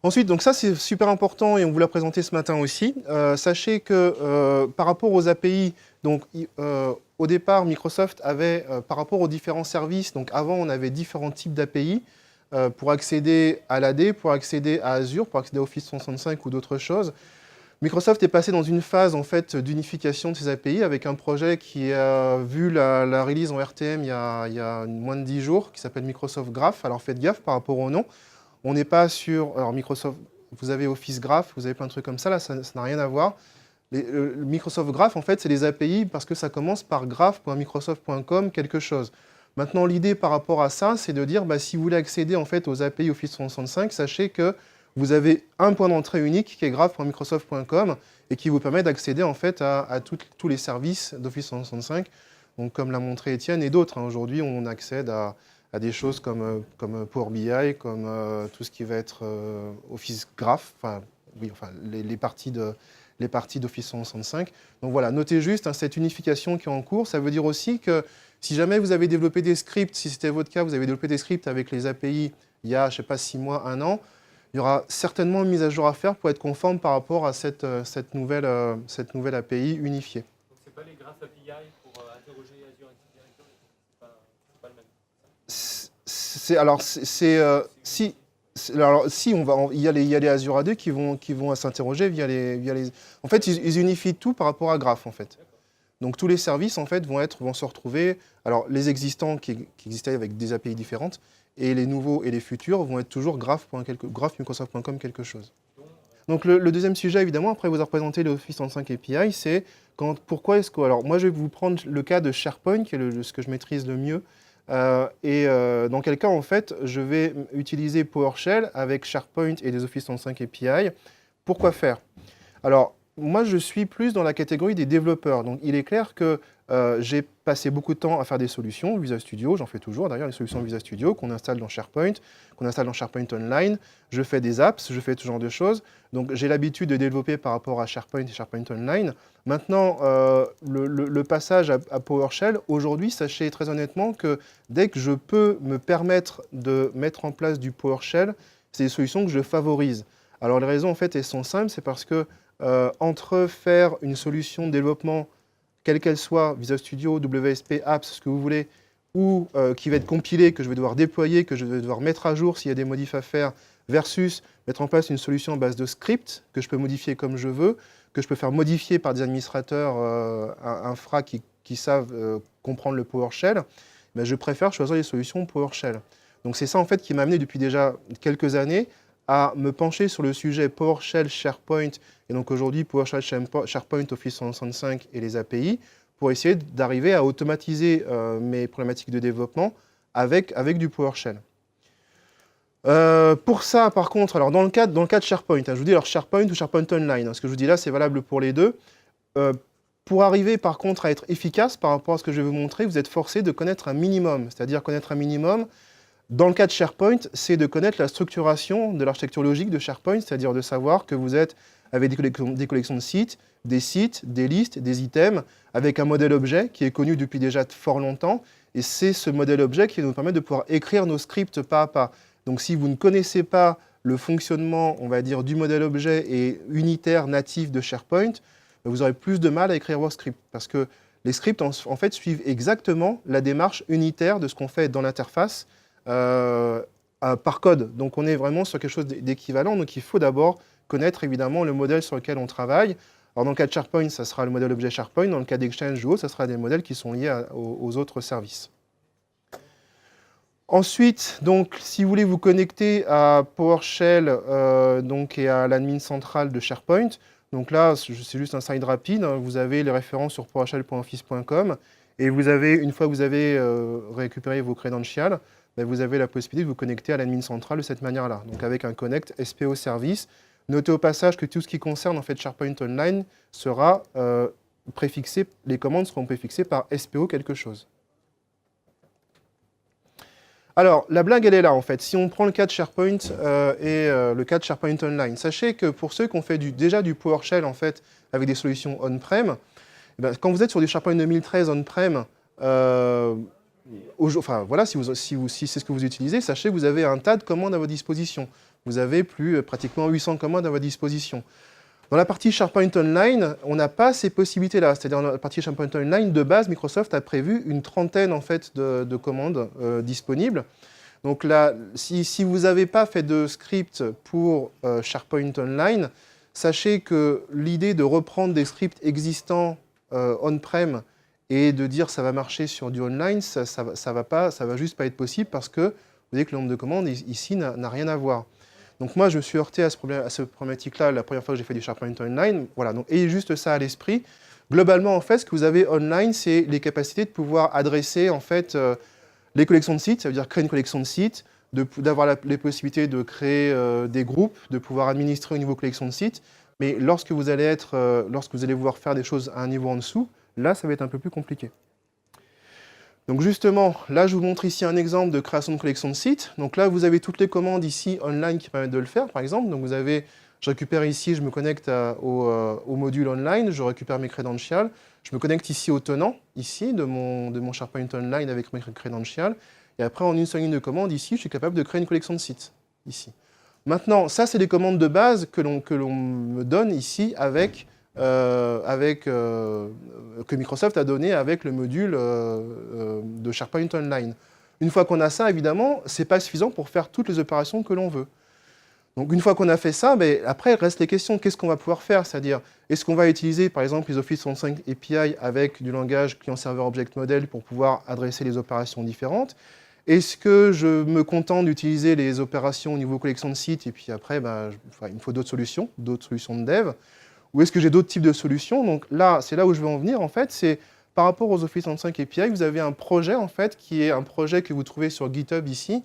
Ensuite, donc ça c'est super important et on vous l'a présenté ce matin aussi. Sachez que par rapport aux API, donc au départ Microsoft avait par rapport aux différents services, donc avant on avait différents types d'API pour accéder à l'AD, pour accéder à Azure, pour accéder à Office 365 ou d'autres choses. Microsoft est passé dans une phase en fait d'unification de ces API avec un projet qui a vu la release en RTM il y a moins de 10 jours, qui s'appelle Microsoft Graph. Alors faites gaffe par rapport au nom. On n'est pas sur... Alors Microsoft, vous avez Office Graph, vous avez plein de trucs comme ça, là ça n'a rien à voir. Microsoft Graph, en fait, c'est les API parce que ça commence par graph.microsoft.com quelque chose. Maintenant, l'idée par rapport à ça, c'est de dire, si vous voulez accéder en fait, aux API Office 365, sachez que vous avez un point d'entrée unique qui est graph.microsoft.com et qui vous permet d'accéder en fait, à tous les services d'Office 365, donc, comme l'a montré Étienne et d'autres. Aujourd'hui, on accède à des choses comme Power BI, comme tout ce qui va être Office Graph, les parties d'Office 365. Donc voilà, notez juste cette unification qui est en cours. Ça veut dire aussi que si jamais vous avez développé des scripts, si c'était votre cas, vous avez développé des scripts avec les API il y a, je ne sais pas, 6 mois, 1 an, il y aura certainement une mise à jour à faire pour être conforme par rapport à cette nouvelle API unifiée. Donc ce n'est pas les Graph API pour interroger Azure Active Directory, c'est pas le même. Il y a les Azure AD qui vont s'interroger via les... En fait, ils unifient tout par rapport à Graph, en fait. Donc tous les services, en fait, vont se retrouver... Alors, les existants qui existaient avec des API différentes, et les nouveaux et les futurs vont être toujours graph.microsoft.com quelque chose. Donc le deuxième sujet, évidemment, après vous avoir présenté l'Office 365 API, c'est pourquoi est-ce que... Alors, moi, je vais vous prendre le cas de SharePoint, qui est ce que je maîtrise le mieux. Dans quel cas, en fait, je vais utiliser PowerShell avec SharePoint et des Office 365 API. Pourquoi faire? Alors, moi, je suis plus dans la catégorie des développeurs. Donc, il est clair que j'ai passé beaucoup de temps à faire des solutions Visual Studio. J'en fais toujours, d'ailleurs, les solutions Visual Studio qu'on installe dans SharePoint, qu'on installe dans SharePoint Online. Je fais des apps, je fais tout genre de choses. Donc, j'ai l'habitude de développer par rapport à SharePoint et SharePoint Online. Maintenant, le passage à PowerShell, aujourd'hui, sachez très honnêtement que dès que je peux me permettre de mettre en place du PowerShell, c'est des solutions que je favorise. Alors, les raisons, en fait, elles sont simples. C'est parce que entre faire une solution de développement, quelle qu'elle soit, Visual Studio, WSP, Apps, ce que vous voulez, ou qui va être compilée, que je vais devoir déployer, que je vais devoir mettre à jour s'il y a des modifs à faire, versus mettre en place une solution à base de script que je peux modifier comme je veux, que je peux faire modifier par des administrateurs infra qui savent comprendre le PowerShell, mais je préfère choisir les solutions PowerShell. Donc c'est ça en fait qui m'a amené depuis déjà quelques années à me pencher sur le sujet PowerShell, SharePoint, et donc aujourd'hui PowerShell, SharePoint, Office 365 et les API, pour essayer d'arriver à automatiser mes problématiques de développement avec du PowerShell. Pour ça, par contre, alors dans le cas de SharePoint, je vous dis alors SharePoint ou SharePoint Online, ce que je vous dis là, c'est valable pour les deux. Pour arriver, par contre, à être efficace par rapport à ce que je vais vous montrer, vous êtes forcé de connaître un minimum, c'est-à-dire connaître un minimum. Dans le cas de SharePoint, c'est de connaître la structuration de l'architecture logique de SharePoint, c'est-à-dire de savoir que vous êtes avec des collections de sites, des listes, des items, avec un modèle objet qui est connu depuis déjà fort longtemps. Et c'est ce modèle objet qui nous permet de pouvoir écrire nos scripts pas à pas. Donc si vous ne connaissez pas le fonctionnement, on va dire, du modèle objet et unitaire natif de SharePoint, vous aurez plus de mal à écrire vos scripts. Parce que les scripts, en fait, suivent exactement la démarche unitaire de ce qu'on fait dans l'interface, par code. Donc on est vraiment sur quelque chose d'équivalent. Donc il faut d'abord connaître évidemment le modèle sur lequel on travaille. Alors dans le cas de SharePoint, ça sera le modèle objet SharePoint. Dans le cas d'Exchange ou autre, ça sera des modèles qui sont liés aux autres services. Ensuite, donc, si vous voulez vous connecter à PowerShell et à l'admin central de SharePoint, donc là, c'est juste un slide rapide. Vous avez les références sur PowerShell.office.com et vous avez, une fois que vous avez récupéré vos credentials, vous avez la possibilité de vous connecter à l'admin central de cette manière-là, donc avec un connect SPO service. Notez au passage que tout ce qui concerne en fait SharePoint Online sera préfixé, les commandes seront préfixées par SPO quelque chose. Alors, la blague, elle est là, en fait. Si on prend le cas de SharePoint et le cas de SharePoint Online, sachez que pour ceux qui ont fait déjà du PowerShell, en fait, avec des solutions on-prem, quand vous êtes sur du SharePoint 2013 on-prem, enfin, voilà, si c'est ce que vous utilisez, sachez que vous avez un tas de commandes à votre disposition. vous avez pratiquement 800 commandes à votre disposition. Dans la partie SharePoint Online, on n'a pas ces possibilités-là. C'est-à-dire dans la partie SharePoint Online, de base, Microsoft a prévu une trentaine en fait, de commandes disponibles. Donc là, si vous n'avez pas fait de script pour SharePoint Online, sachez que l'idée de reprendre des scripts existants on-prem et de dire ça va marcher sur du online, ça va juste pas être possible parce que vous voyez que le nombre de commandes ici n'a rien à voir. Donc moi, je me suis heurté à cette problématique-là la première fois que j'ai fait du SharePoint Online. Voilà, donc ayez juste ça à l'esprit. Globalement, en fait, ce que vous avez online, c'est les capacités de pouvoir adresser en fait les collections de sites, ça veut dire créer une collection de sites, d'avoir les possibilités de créer des groupes, de pouvoir administrer au niveau collection de sites. Mais lorsque vous allez vouloir faire des choses à un niveau en dessous, là, ça va être un peu plus compliqué. Donc justement, là, je vous montre ici un exemple de création de collection de sites. Donc là, vous avez toutes les commandes ici online qui permettent de le faire, par exemple. Donc je récupère ici, je me connecte au module online, je récupère mes credentials. Je me connecte ici au tenant, ici, de mon SharePoint Online avec mes credentials. Et après, en une seule ligne de commande, ici, je suis capable de créer une collection de sites, ici. Maintenant, ça, c'est des commandes de base que l'on me donne ici que Microsoft a donné avec le module de SharePoint Online. Une fois qu'on a ça, évidemment, ce n'est pas suffisant pour faire toutes les opérations que l'on veut. Donc une fois qu'on a fait ça, après, il reste les questions. Qu'est-ce qu'on va pouvoir faire? C'est-à-dire, est-ce qu'on va utiliser, par exemple, les Office 365 API avec du langage client-serveur Object Model pour pouvoir adresser les opérations différentes? Est-ce que je me contente d'utiliser les opérations au niveau collection de sites et puis après, il me faut d'autres solutions de dev? Ou est-ce que j'ai d'autres types de solutions? Donc là, c'est là où je veux en venir, en fait, c'est par rapport aux Office 365 API, vous avez un projet, en fait, qui est un projet que vous trouvez sur GitHub ici,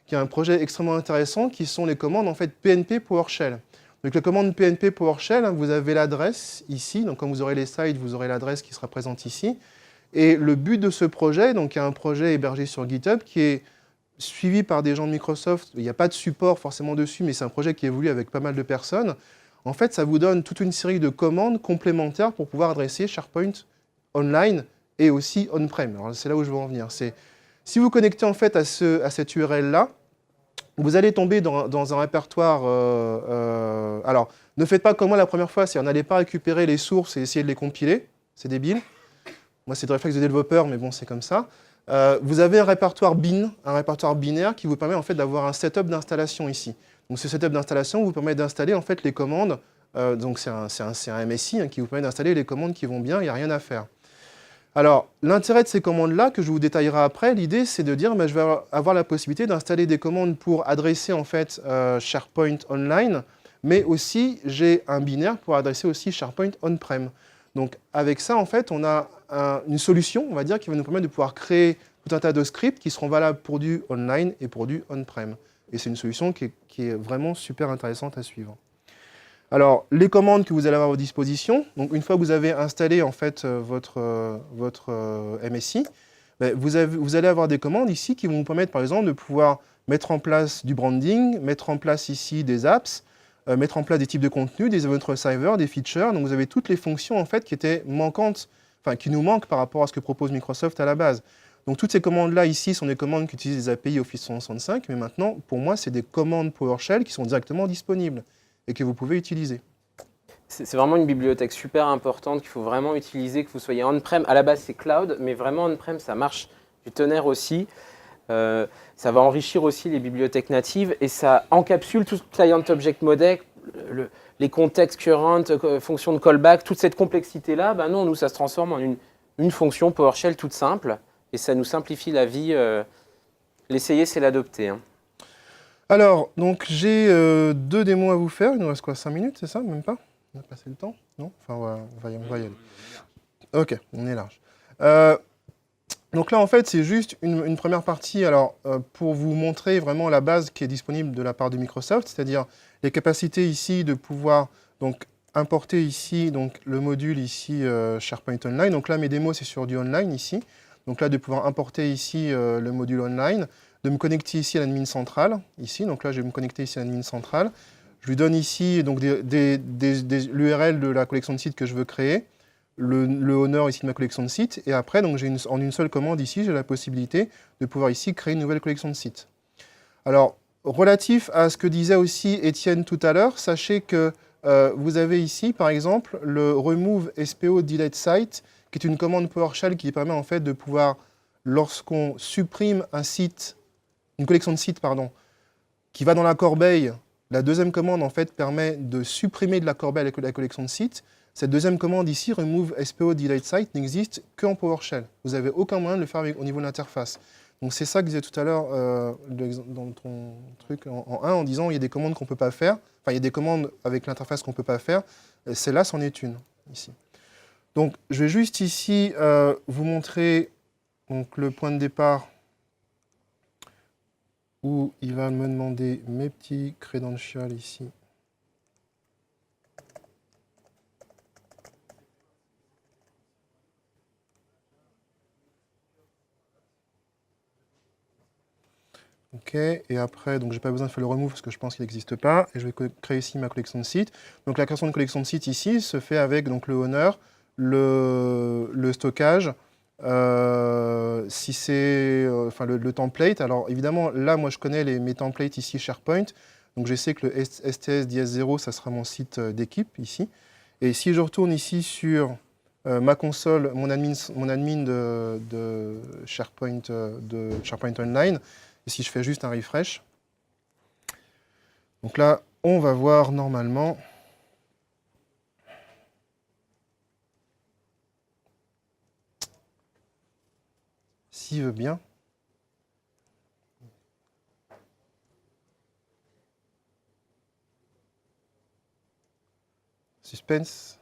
qui est un projet extrêmement intéressant, qui sont les commandes, en fait, PNP PowerShell. Donc les commandes PNP PowerShell, vous avez l'adresse ici, donc quand vous aurez les slides, vous aurez l'adresse qui sera présente ici. Et le but de ce projet, donc il y a un projet hébergé sur GitHub qui est suivi par des gens de Microsoft. Il n'y a pas de support forcément dessus, mais c'est un projet qui évolue avec pas mal de personnes. En fait, ça vous donne toute une série de commandes complémentaires pour pouvoir adresser SharePoint Online et aussi on-prem. Alors c'est là où je veux en venir. Si vous connectez en fait à cette URL-là, vous allez tomber dans un répertoire. Alors, ne faites pas comme moi la première fois, c'est-à-dire n'allez pas récupérer les sources et essayer de les compiler. C'est débile. Moi, c'est le réflexe de développeur, mais bon, c'est comme ça. Vous avez un répertoire bin, un répertoire binaire qui vous permet en fait d'avoir un setup d'installation ici. Donc, ce setup d'installation vous permet d'installer en fait les commandes. Donc, c'est un MSI qui vous permet d'installer les commandes qui vont bien. Il n'y a rien à faire. Alors, l'intérêt de ces commandes-là, que je vous détaillerai après, l'idée, c'est de dire, je vais avoir la possibilité d'installer des commandes pour adresser en fait SharePoint Online, mais aussi, j'ai un binaire pour adresser aussi SharePoint On-Prem. Donc, avec ça, en fait, on a une solution, on va dire, qui va nous permettre de pouvoir créer tout un tas de scripts qui seront valables pour du online et pour du on-prem. Et c'est une solution qui est vraiment super intéressante à suivre. Alors, les commandes que vous allez avoir à votre disposition, donc une fois que vous avez installé en fait votre MSI, vous allez avoir des commandes ici qui vont vous permettre par exemple de pouvoir mettre en place du branding, mettre en place ici des apps, mettre en place des types de contenus, des event receivers, des features. Donc vous avez toutes les fonctions en fait qui étaient manquantes, enfin qui nous manquent par rapport à ce que propose Microsoft à la base. Donc toutes ces commandes-là ici sont des commandes qui utilisent les API Office 365, mais maintenant pour moi c'est des commandes PowerShell qui sont directement disponibles et que vous pouvez utiliser. C'est vraiment une bibliothèque super importante qu'il faut vraiment utiliser, que vous soyez on-prem. À la base, c'est cloud, mais vraiment on-prem, ça marche du tonnerre aussi. Ça va enrichir aussi les bibliothèques natives et ça encapsule tout Client Object Model, les contextes current, fonctions de callback, toute cette complexité-là. Non, nous, ça se transforme en une fonction PowerShell toute simple et ça nous simplifie la vie. L'essayer, c'est l'adopter. Alors, donc j'ai 2 démos à vous faire. Il nous reste quoi, 5 minutes, c'est ça? Même pas? On a passé le temps? Non? Enfin, on va y aller. Ok, on est large. Donc là, en fait, c'est juste une première partie pour vous montrer vraiment la base qui est disponible de la part de Microsoft, c'est-à-dire les capacités ici de pouvoir donc, importer ici donc, le module ici SharePoint Online. Donc là, mes démos, c'est sur du online ici. Donc là, de pouvoir importer ici le module online, de me connecter ici à l'admin centrale, ici. Donc là, je vais me connecter ici à l'admin centrale. Je lui donne ici donc, l'URL de la collection de sites que je veux créer, le owner ici de ma collection de sites, et après, donc, en une seule commande ici, j'ai la possibilité de pouvoir ici créer une nouvelle collection de sites. Alors, relatif à ce que disait aussi Étienne tout à l'heure, sachez que vous avez ici, par exemple, le remove SPO delete site, qui est une commande PowerShell qui permet en fait de pouvoir, lorsqu'on supprime un site, une collection de sites, pardon, qui va dans la corbeille, la deuxième commande en fait permet de supprimer de la corbeille la collection de sites. Cette deuxième commande ici, remove SPO delete site, n'existe qu'en PowerShell. Vous n'avez aucun moyen de le faire au niveau de l'interface. Donc c'est ça que je disais tout à l'heure dans ton truc en 1, en disant il y a des commandes qu'on ne peut pas faire, enfin il y a des commandes avec l'interface qu'on ne peut pas faire, celle-là c'en est une, ici. Donc je vais juste ici vous montrer donc, le point de départ où il va me demander mes petits credentials ici. OK, et après, donc j'ai pas besoin de faire le remove parce que je pense qu'il n'existe pas. Et je vais créer ici ma collection de sites. Donc la création de collection de sites ici se fait avec donc, le owner, le stockage, si c'est enfin le template. Alors évidemment, là, moi je connais mes templates ici SharePoint. Donc je sais que le STS-0, ça sera mon site d'équipe ici. Et si je retourne ici sur ma console, mon admin de SharePoint Online, et si je fais juste un refresh, donc là, on va voir normalement s'il veut bien. Suspense.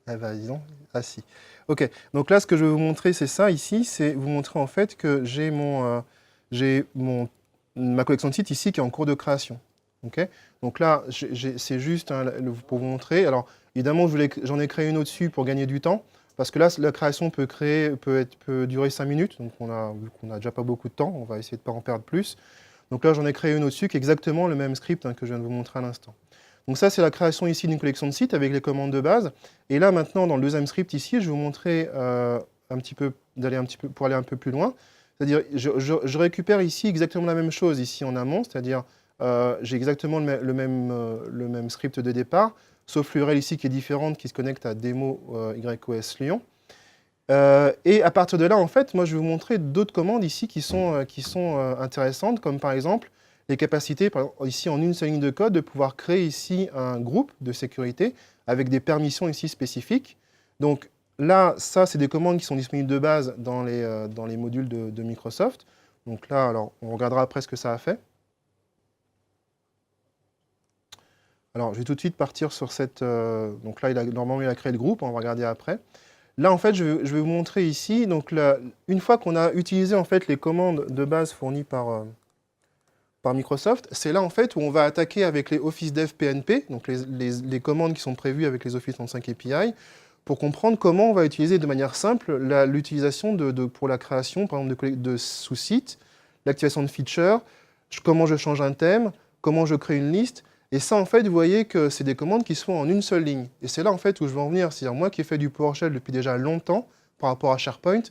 Ah bah dis donc, ah si. Ok, donc là ce que je vais vous montrer c'est ça ici, c'est vous montrer en fait que j'ai ma collection de sites ici qui est en cours de création. Ok, donc là c'est juste pour vous montrer. Alors évidemment j'en ai créé une au-dessus pour gagner du temps, parce que là la création peut durer 5 minutes, donc vu qu'on n'a déjà pas beaucoup de temps, on va essayer de ne pas en perdre plus. Donc là j'en ai créé une au-dessus qui est exactement le même script que je viens de vous montrer à l'instant. Donc ça, c'est la création ici d'une collection de sites avec les commandes de base. Et là, maintenant, dans le deuxième script ici, je vais vous montrer pour aller un peu plus loin. C'est-à-dire, je récupère ici exactement la même chose ici en amont, c'est-à-dire j'ai exactement le même script de départ, sauf l'URL ici qui est différente, qui se connecte à démo YOS Lyon. Et à partir de là, en fait, moi, je vais vous montrer d'autres commandes ici qui sont intéressantes, comme par exemple les capacités, par exemple, ici en une seule ligne de code, de pouvoir créer ici un groupe de sécurité avec des permissions ici spécifiques. Donc là, ça, c'est des commandes qui sont disponibles de base dans les modules de Microsoft. Donc là, alors, on regardera après ce que ça a fait. Alors, je vais tout de suite partir sur cette... donc là, normalement, il a créé le groupe, on va regarder après. Là, en fait, je vais vous montrer ici, donc une fois qu'on a utilisé en fait les commandes de base fournies par Microsoft, c'est là en fait où on va attaquer avec les Office Dev PNP, donc les commandes qui sont prévues avec les Office 35 API, pour comprendre comment on va utiliser de manière simple l'utilisation pour la création, par exemple, de sous-sites, l'activation de features, comment je change un thème, comment je crée une liste. Et ça, en fait, vous voyez que c'est des commandes qui sont en une seule ligne. Et c'est là, en fait, où je veux en venir. C'est-à-dire, moi qui ai fait du PowerShell depuis déjà longtemps par rapport à SharePoint,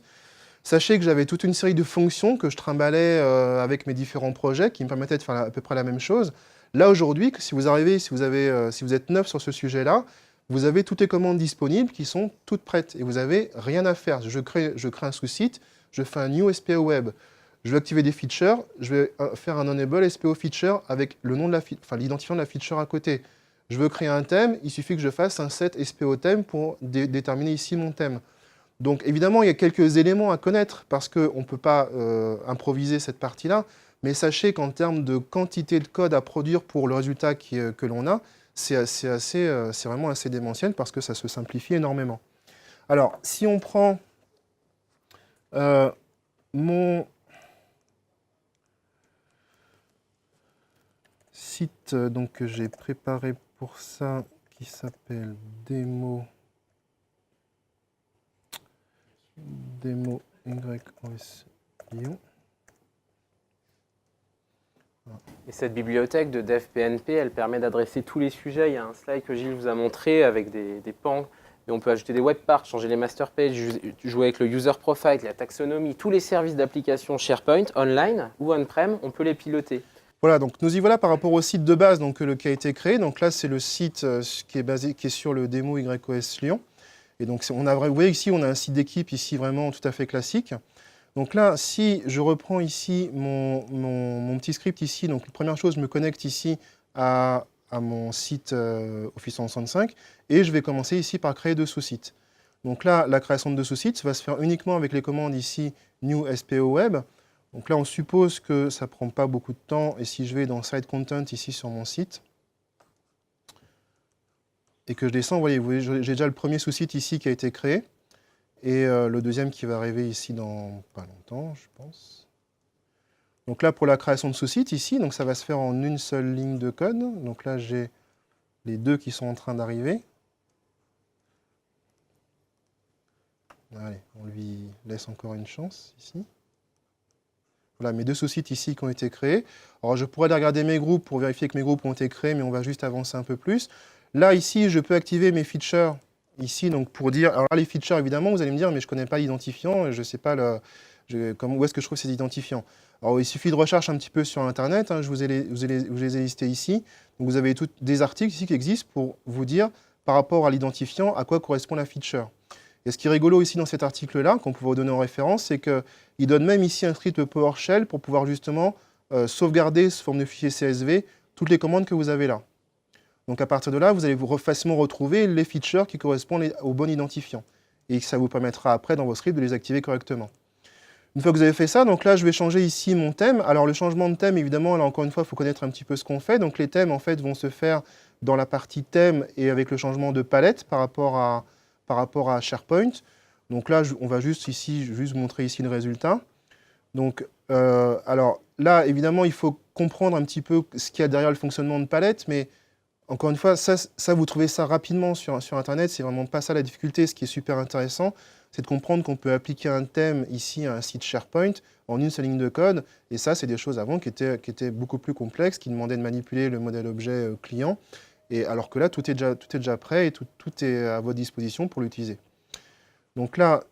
sachez que j'avais toute une série de fonctions que je trimballais avec mes différents projets qui me permettaient de faire à peu près la même chose. Là, aujourd'hui, si vous êtes neuf sur ce sujet-là, vous avez toutes les commandes disponibles qui sont toutes prêtes et vous n'avez rien à faire. Je crée un sous-site, je fais un new SPO web, je vais activer des features, je vais faire un enable SPO feature avec le nom de l'identifiant de la feature à côté. Je veux créer un thème, il suffit que je fasse un set SPO thème pour déterminer ici mon thème. Donc évidemment, il y a quelques éléments à connaître parce qu'on ne peut pas improviser cette partie-là, mais sachez qu'en termes de quantité de code à produire pour le résultat que l'on a, c'est vraiment assez démentiel parce que ça se simplifie énormément. Alors, si on prend mon site que j'ai préparé pour ça, qui s'appelle Démo YOS Lyon. Et cette bibliothèque de DevPNP, elle permet d'adresser tous les sujets. Il y a un slide que Gilles vous a montré avec des pans Et on peut ajouter des web parts, changer les master pages, jouer avec le user profile, la taxonomie, tous les services d'application SharePoint, online ou on-prem, on peut les piloter. Voilà, donc nous y voilà par rapport au site de base donc, qui a été créé. Donc là, c'est le site qui est sur le démo YOS Lyon. Et donc, vous voyez ici, on a un site d'équipe ici vraiment tout à fait classique. Donc là, si je reprends ici mon petit script ici, donc la première chose, je me connecte ici à mon site Office 365 et je vais commencer ici par créer 2 sous-sites. Donc là, la création de 2 sous-sites va se faire uniquement avec les commandes ici New SPO Web. Donc là, on suppose que ça ne prend pas beaucoup de temps. Et si je vais dans Site Content ici sur mon site et que je descends, vous voyez j'ai déjà le premier sous-site ici qui a été créé. Et le deuxième qui va arriver ici dans pas longtemps, je pense. Donc là, pour la création de sous-site ici, donc ça va se faire en une seule ligne de code. Donc là, j'ai les 2 qui sont en train d'arriver. Allez, on lui laisse encore une chance ici. Voilà, mes 2 sous-sites ici qui ont été créés. Alors, je pourrais aller regarder mes groupes pour vérifier que mes groupes ont été créés, mais on va juste avancer un peu plus. Là, ici, je peux activer mes features. Ici, donc pour dire, alors là, les features, évidemment, vous allez me dire, mais je ne connais pas l'identifiant, je ne sais pas où est-ce que je trouve ces identifiants. Alors, il suffit de recherche un petit peu sur Internet, hein, je vous les ai listés ici. Donc, vous avez des articles ici qui existent pour vous dire, par rapport à l'identifiant, à quoi correspond la feature. Et ce qui est rigolo ici dans cet article-là, qu'on peut vous donner en référence, c'est qu'il donne même ici un script PowerShell pour pouvoir justement sauvegarder sous forme de fichier CSV toutes les commandes que vous avez là. Donc à partir de là, vous allez facilement retrouver les features qui correspondent au bon identifiant. Et ça vous permettra après dans vos scripts de les activer correctement. Une fois que vous avez fait ça, donc là je vais changer ici mon thème. Alors le changement de thème, évidemment, là encore une fois, il faut connaître un petit peu ce qu'on fait. Donc les thèmes en fait vont se faire dans la partie thème et avec le changement de palette par rapport à SharePoint. Donc là, on va juste montrer ici le résultat. Donc alors là, évidemment, il faut comprendre un petit peu ce qu'il y a derrière le fonctionnement de palette, mais encore une fois, ça vous trouvez ça rapidement sur Internet, c'est vraiment pas ça la difficulté. Ce qui est super intéressant, c'est de comprendre qu'on peut appliquer un thème ici à un site SharePoint en une seule ligne de code. Et ça, c'est des choses avant qui étaient beaucoup plus complexes, qui demandaient de manipuler le modèle objet client. Et alors que là, tout est déjà prêt et tout est à votre disposition pour l'utiliser. Donc là,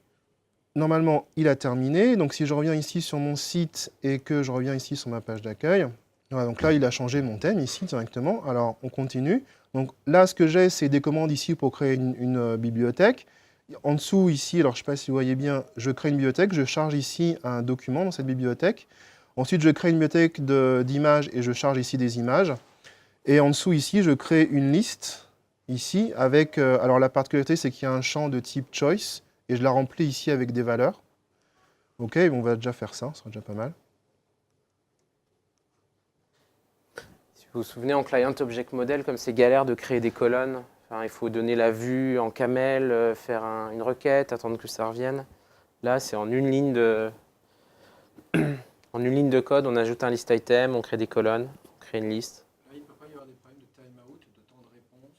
normalement, il a terminé. Donc si je reviens ici sur mon site et que je reviens ici sur ma page d'accueil, voilà, donc là, il a changé mon thème ici directement. Alors, on continue. Donc là, ce que j'ai, c'est des commandes ici pour créer une bibliothèque. En dessous, ici, alors je ne sais pas si vous voyez bien, je crée une bibliothèque, je charge ici un document dans cette bibliothèque. Ensuite, je crée une bibliothèque d'images et je charge ici des images. Et en dessous, ici, je crée une liste, ici, avec... alors, la particularité, c'est qu'il y a un champ de type choice, et je la remplis ici avec des valeurs. OK, on va déjà faire ça, ça sera déjà pas mal. Vous vous souvenez, en Client Object Model, comme c'est galère de créer des colonnes, enfin, il faut donner la vue en camel, faire une requête, attendre que ça revienne. Là, c'est en une ligne de code, on ajoute un list item, on crée des colonnes, on crée une liste. Là, il ne peut pas y avoir des problèmes de timeout, de temps de réponse.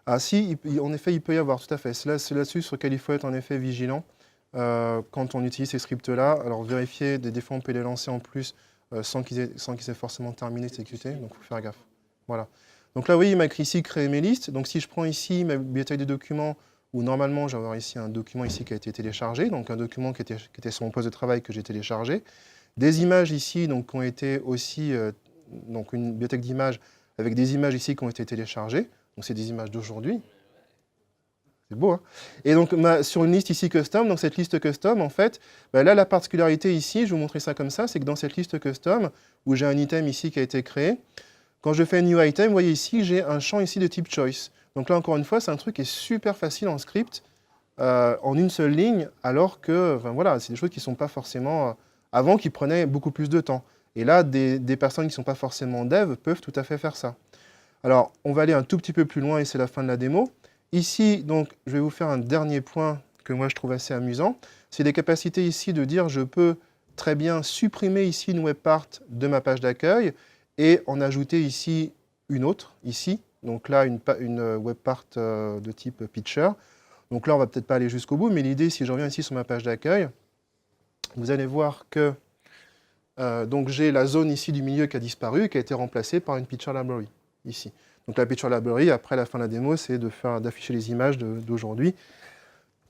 Ah si, en effet, il peut y avoir, tout à fait. C'est là-dessus sur lequel il faut être en effet vigilant quand on utilise ces scripts-là. Alors vérifier, des fois on peut les lancer en plus sans qu'ils aient forcément terminé de s'exécuter, donc il faut faire gaffe. Voilà. Donc là, oui, il m'a écrit ici créer mes listes. Donc si je prends ici ma bibliothèque de documents, où normalement je vais avoir ici un document ici qui a été téléchargé, donc un document qui était sur mon poste de travail que j'ai téléchargé. Des images ici donc, qui ont été aussi, donc une bibliothèque d'images avec des images ici qui ont été téléchargées. Donc c'est des images d'aujourd'hui. C'est beau, hein? Et donc sur une liste ici custom, donc cette liste custom, en fait, bah là la particularité ici, je vais vous montrer ça comme ça, c'est que dans cette liste custom, où j'ai un item ici qui a été créé, quand je fais un new item, vous voyez ici, j'ai un champ ici de type choice. Donc là encore une fois, c'est un truc qui est super facile en script, en une seule ligne, alors que, enfin, voilà, c'est des choses qui ne sont pas forcément, avant, qui prenaient beaucoup plus de temps. Et là, des personnes qui ne sont pas forcément dev peuvent tout à fait faire ça. Alors, on va aller un tout petit peu plus loin et c'est la fin de la démo. Ici, donc, je vais vous faire un dernier point que moi je trouve assez amusant. C'est des capacités ici de dire je peux très bien supprimer ici une web part de ma page d'accueil et en ajouter ici une autre, ici. Donc là, une web part de type picture. Donc là, on va peut-être pas aller jusqu'au bout, mais l'idée, si je reviens ici sur ma page d'accueil, vous allez voir que donc j'ai la zone ici du milieu qui a disparu et qui a été remplacée par une picture library. ici. Donc la Picture Library, après la fin de la démo, c'est d'afficher les images d'aujourd'hui.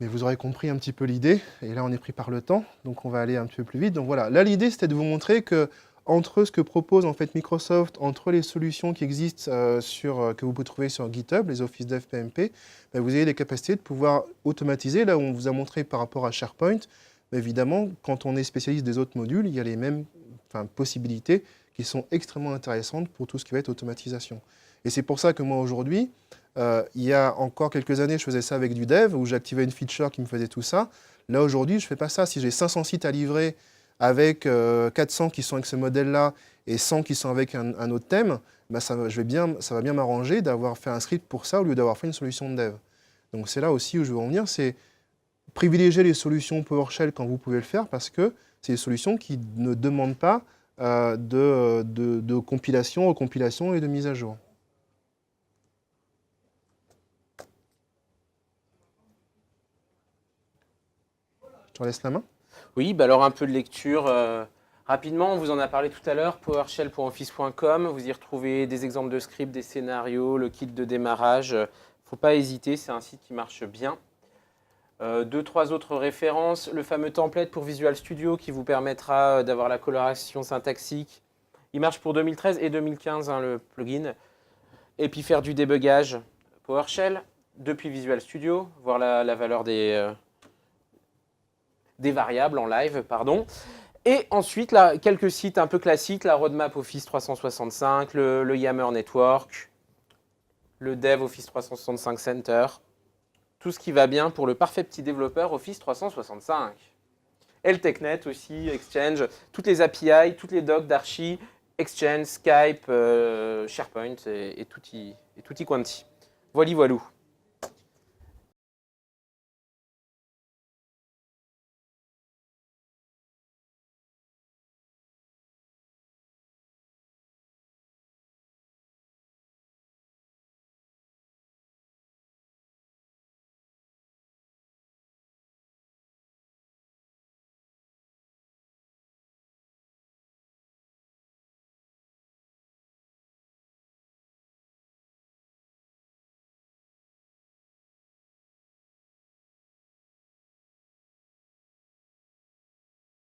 Mais vous aurez compris un petit peu l'idée, et là on est pris par le temps, donc on va aller un petit peu plus vite. Donc voilà, là l'idée c'était de vous montrer que entre ce que propose en fait Microsoft, entre les solutions qui existent que vous pouvez trouver sur GitHub, les Office Dev PMP, ben, vous avez des capacités de pouvoir automatiser. Là où on vous a montré par rapport à SharePoint, ben, évidemment, quand on est spécialiste des autres modules, il y a les mêmes possibilités qui sont extrêmement intéressantes pour tout ce qui va être automatisation. Et c'est pour ça que moi aujourd'hui, il y a encore quelques années, je faisais ça avec du dev, où j'activais une feature qui me faisait tout ça. Là aujourd'hui, je ne fais pas ça. Si j'ai 500 sites à livrer, avec 400 qui sont avec ce modèle-là et 100 qui sont avec un autre thème, bah ça va bien m'arranger d'avoir fait un script pour ça au lieu d'avoir fait une solution de dev. Donc c'est là aussi où je veux en venir, c'est privilégier les solutions PowerShell quand vous pouvez le faire parce que c'est des solutions qui ne demandent pas de compilation, recompilation et de mise à jour. Je te laisse la main. Oui, bah alors un peu de lecture. Rapidement, on vous en a parlé tout à l'heure, powershell.office.com. Vous y retrouvez des exemples de scripts, des scénarios, le kit de démarrage. Faut pas hésiter, c'est un site qui marche bien. 2-3 autres références. Le fameux template pour Visual Studio qui vous permettra d'avoir la coloration syntaxique. Il marche pour 2013 et 2015, hein, le plugin. Et puis faire du débugage PowerShell depuis Visual Studio, voir la valeur des variables en live, pardon. Et ensuite, là, quelques sites un peu classiques, la roadmap Office 365, le Yammer Network, le Dev Office 365 Center, tout ce qui va bien pour le parfait petit développeur Office 365. Et le TechNet aussi, Exchange, toutes les API, toutes les docs d'archi, Exchange, Skype, SharePoint et tutti quanti. Voilà, voilou.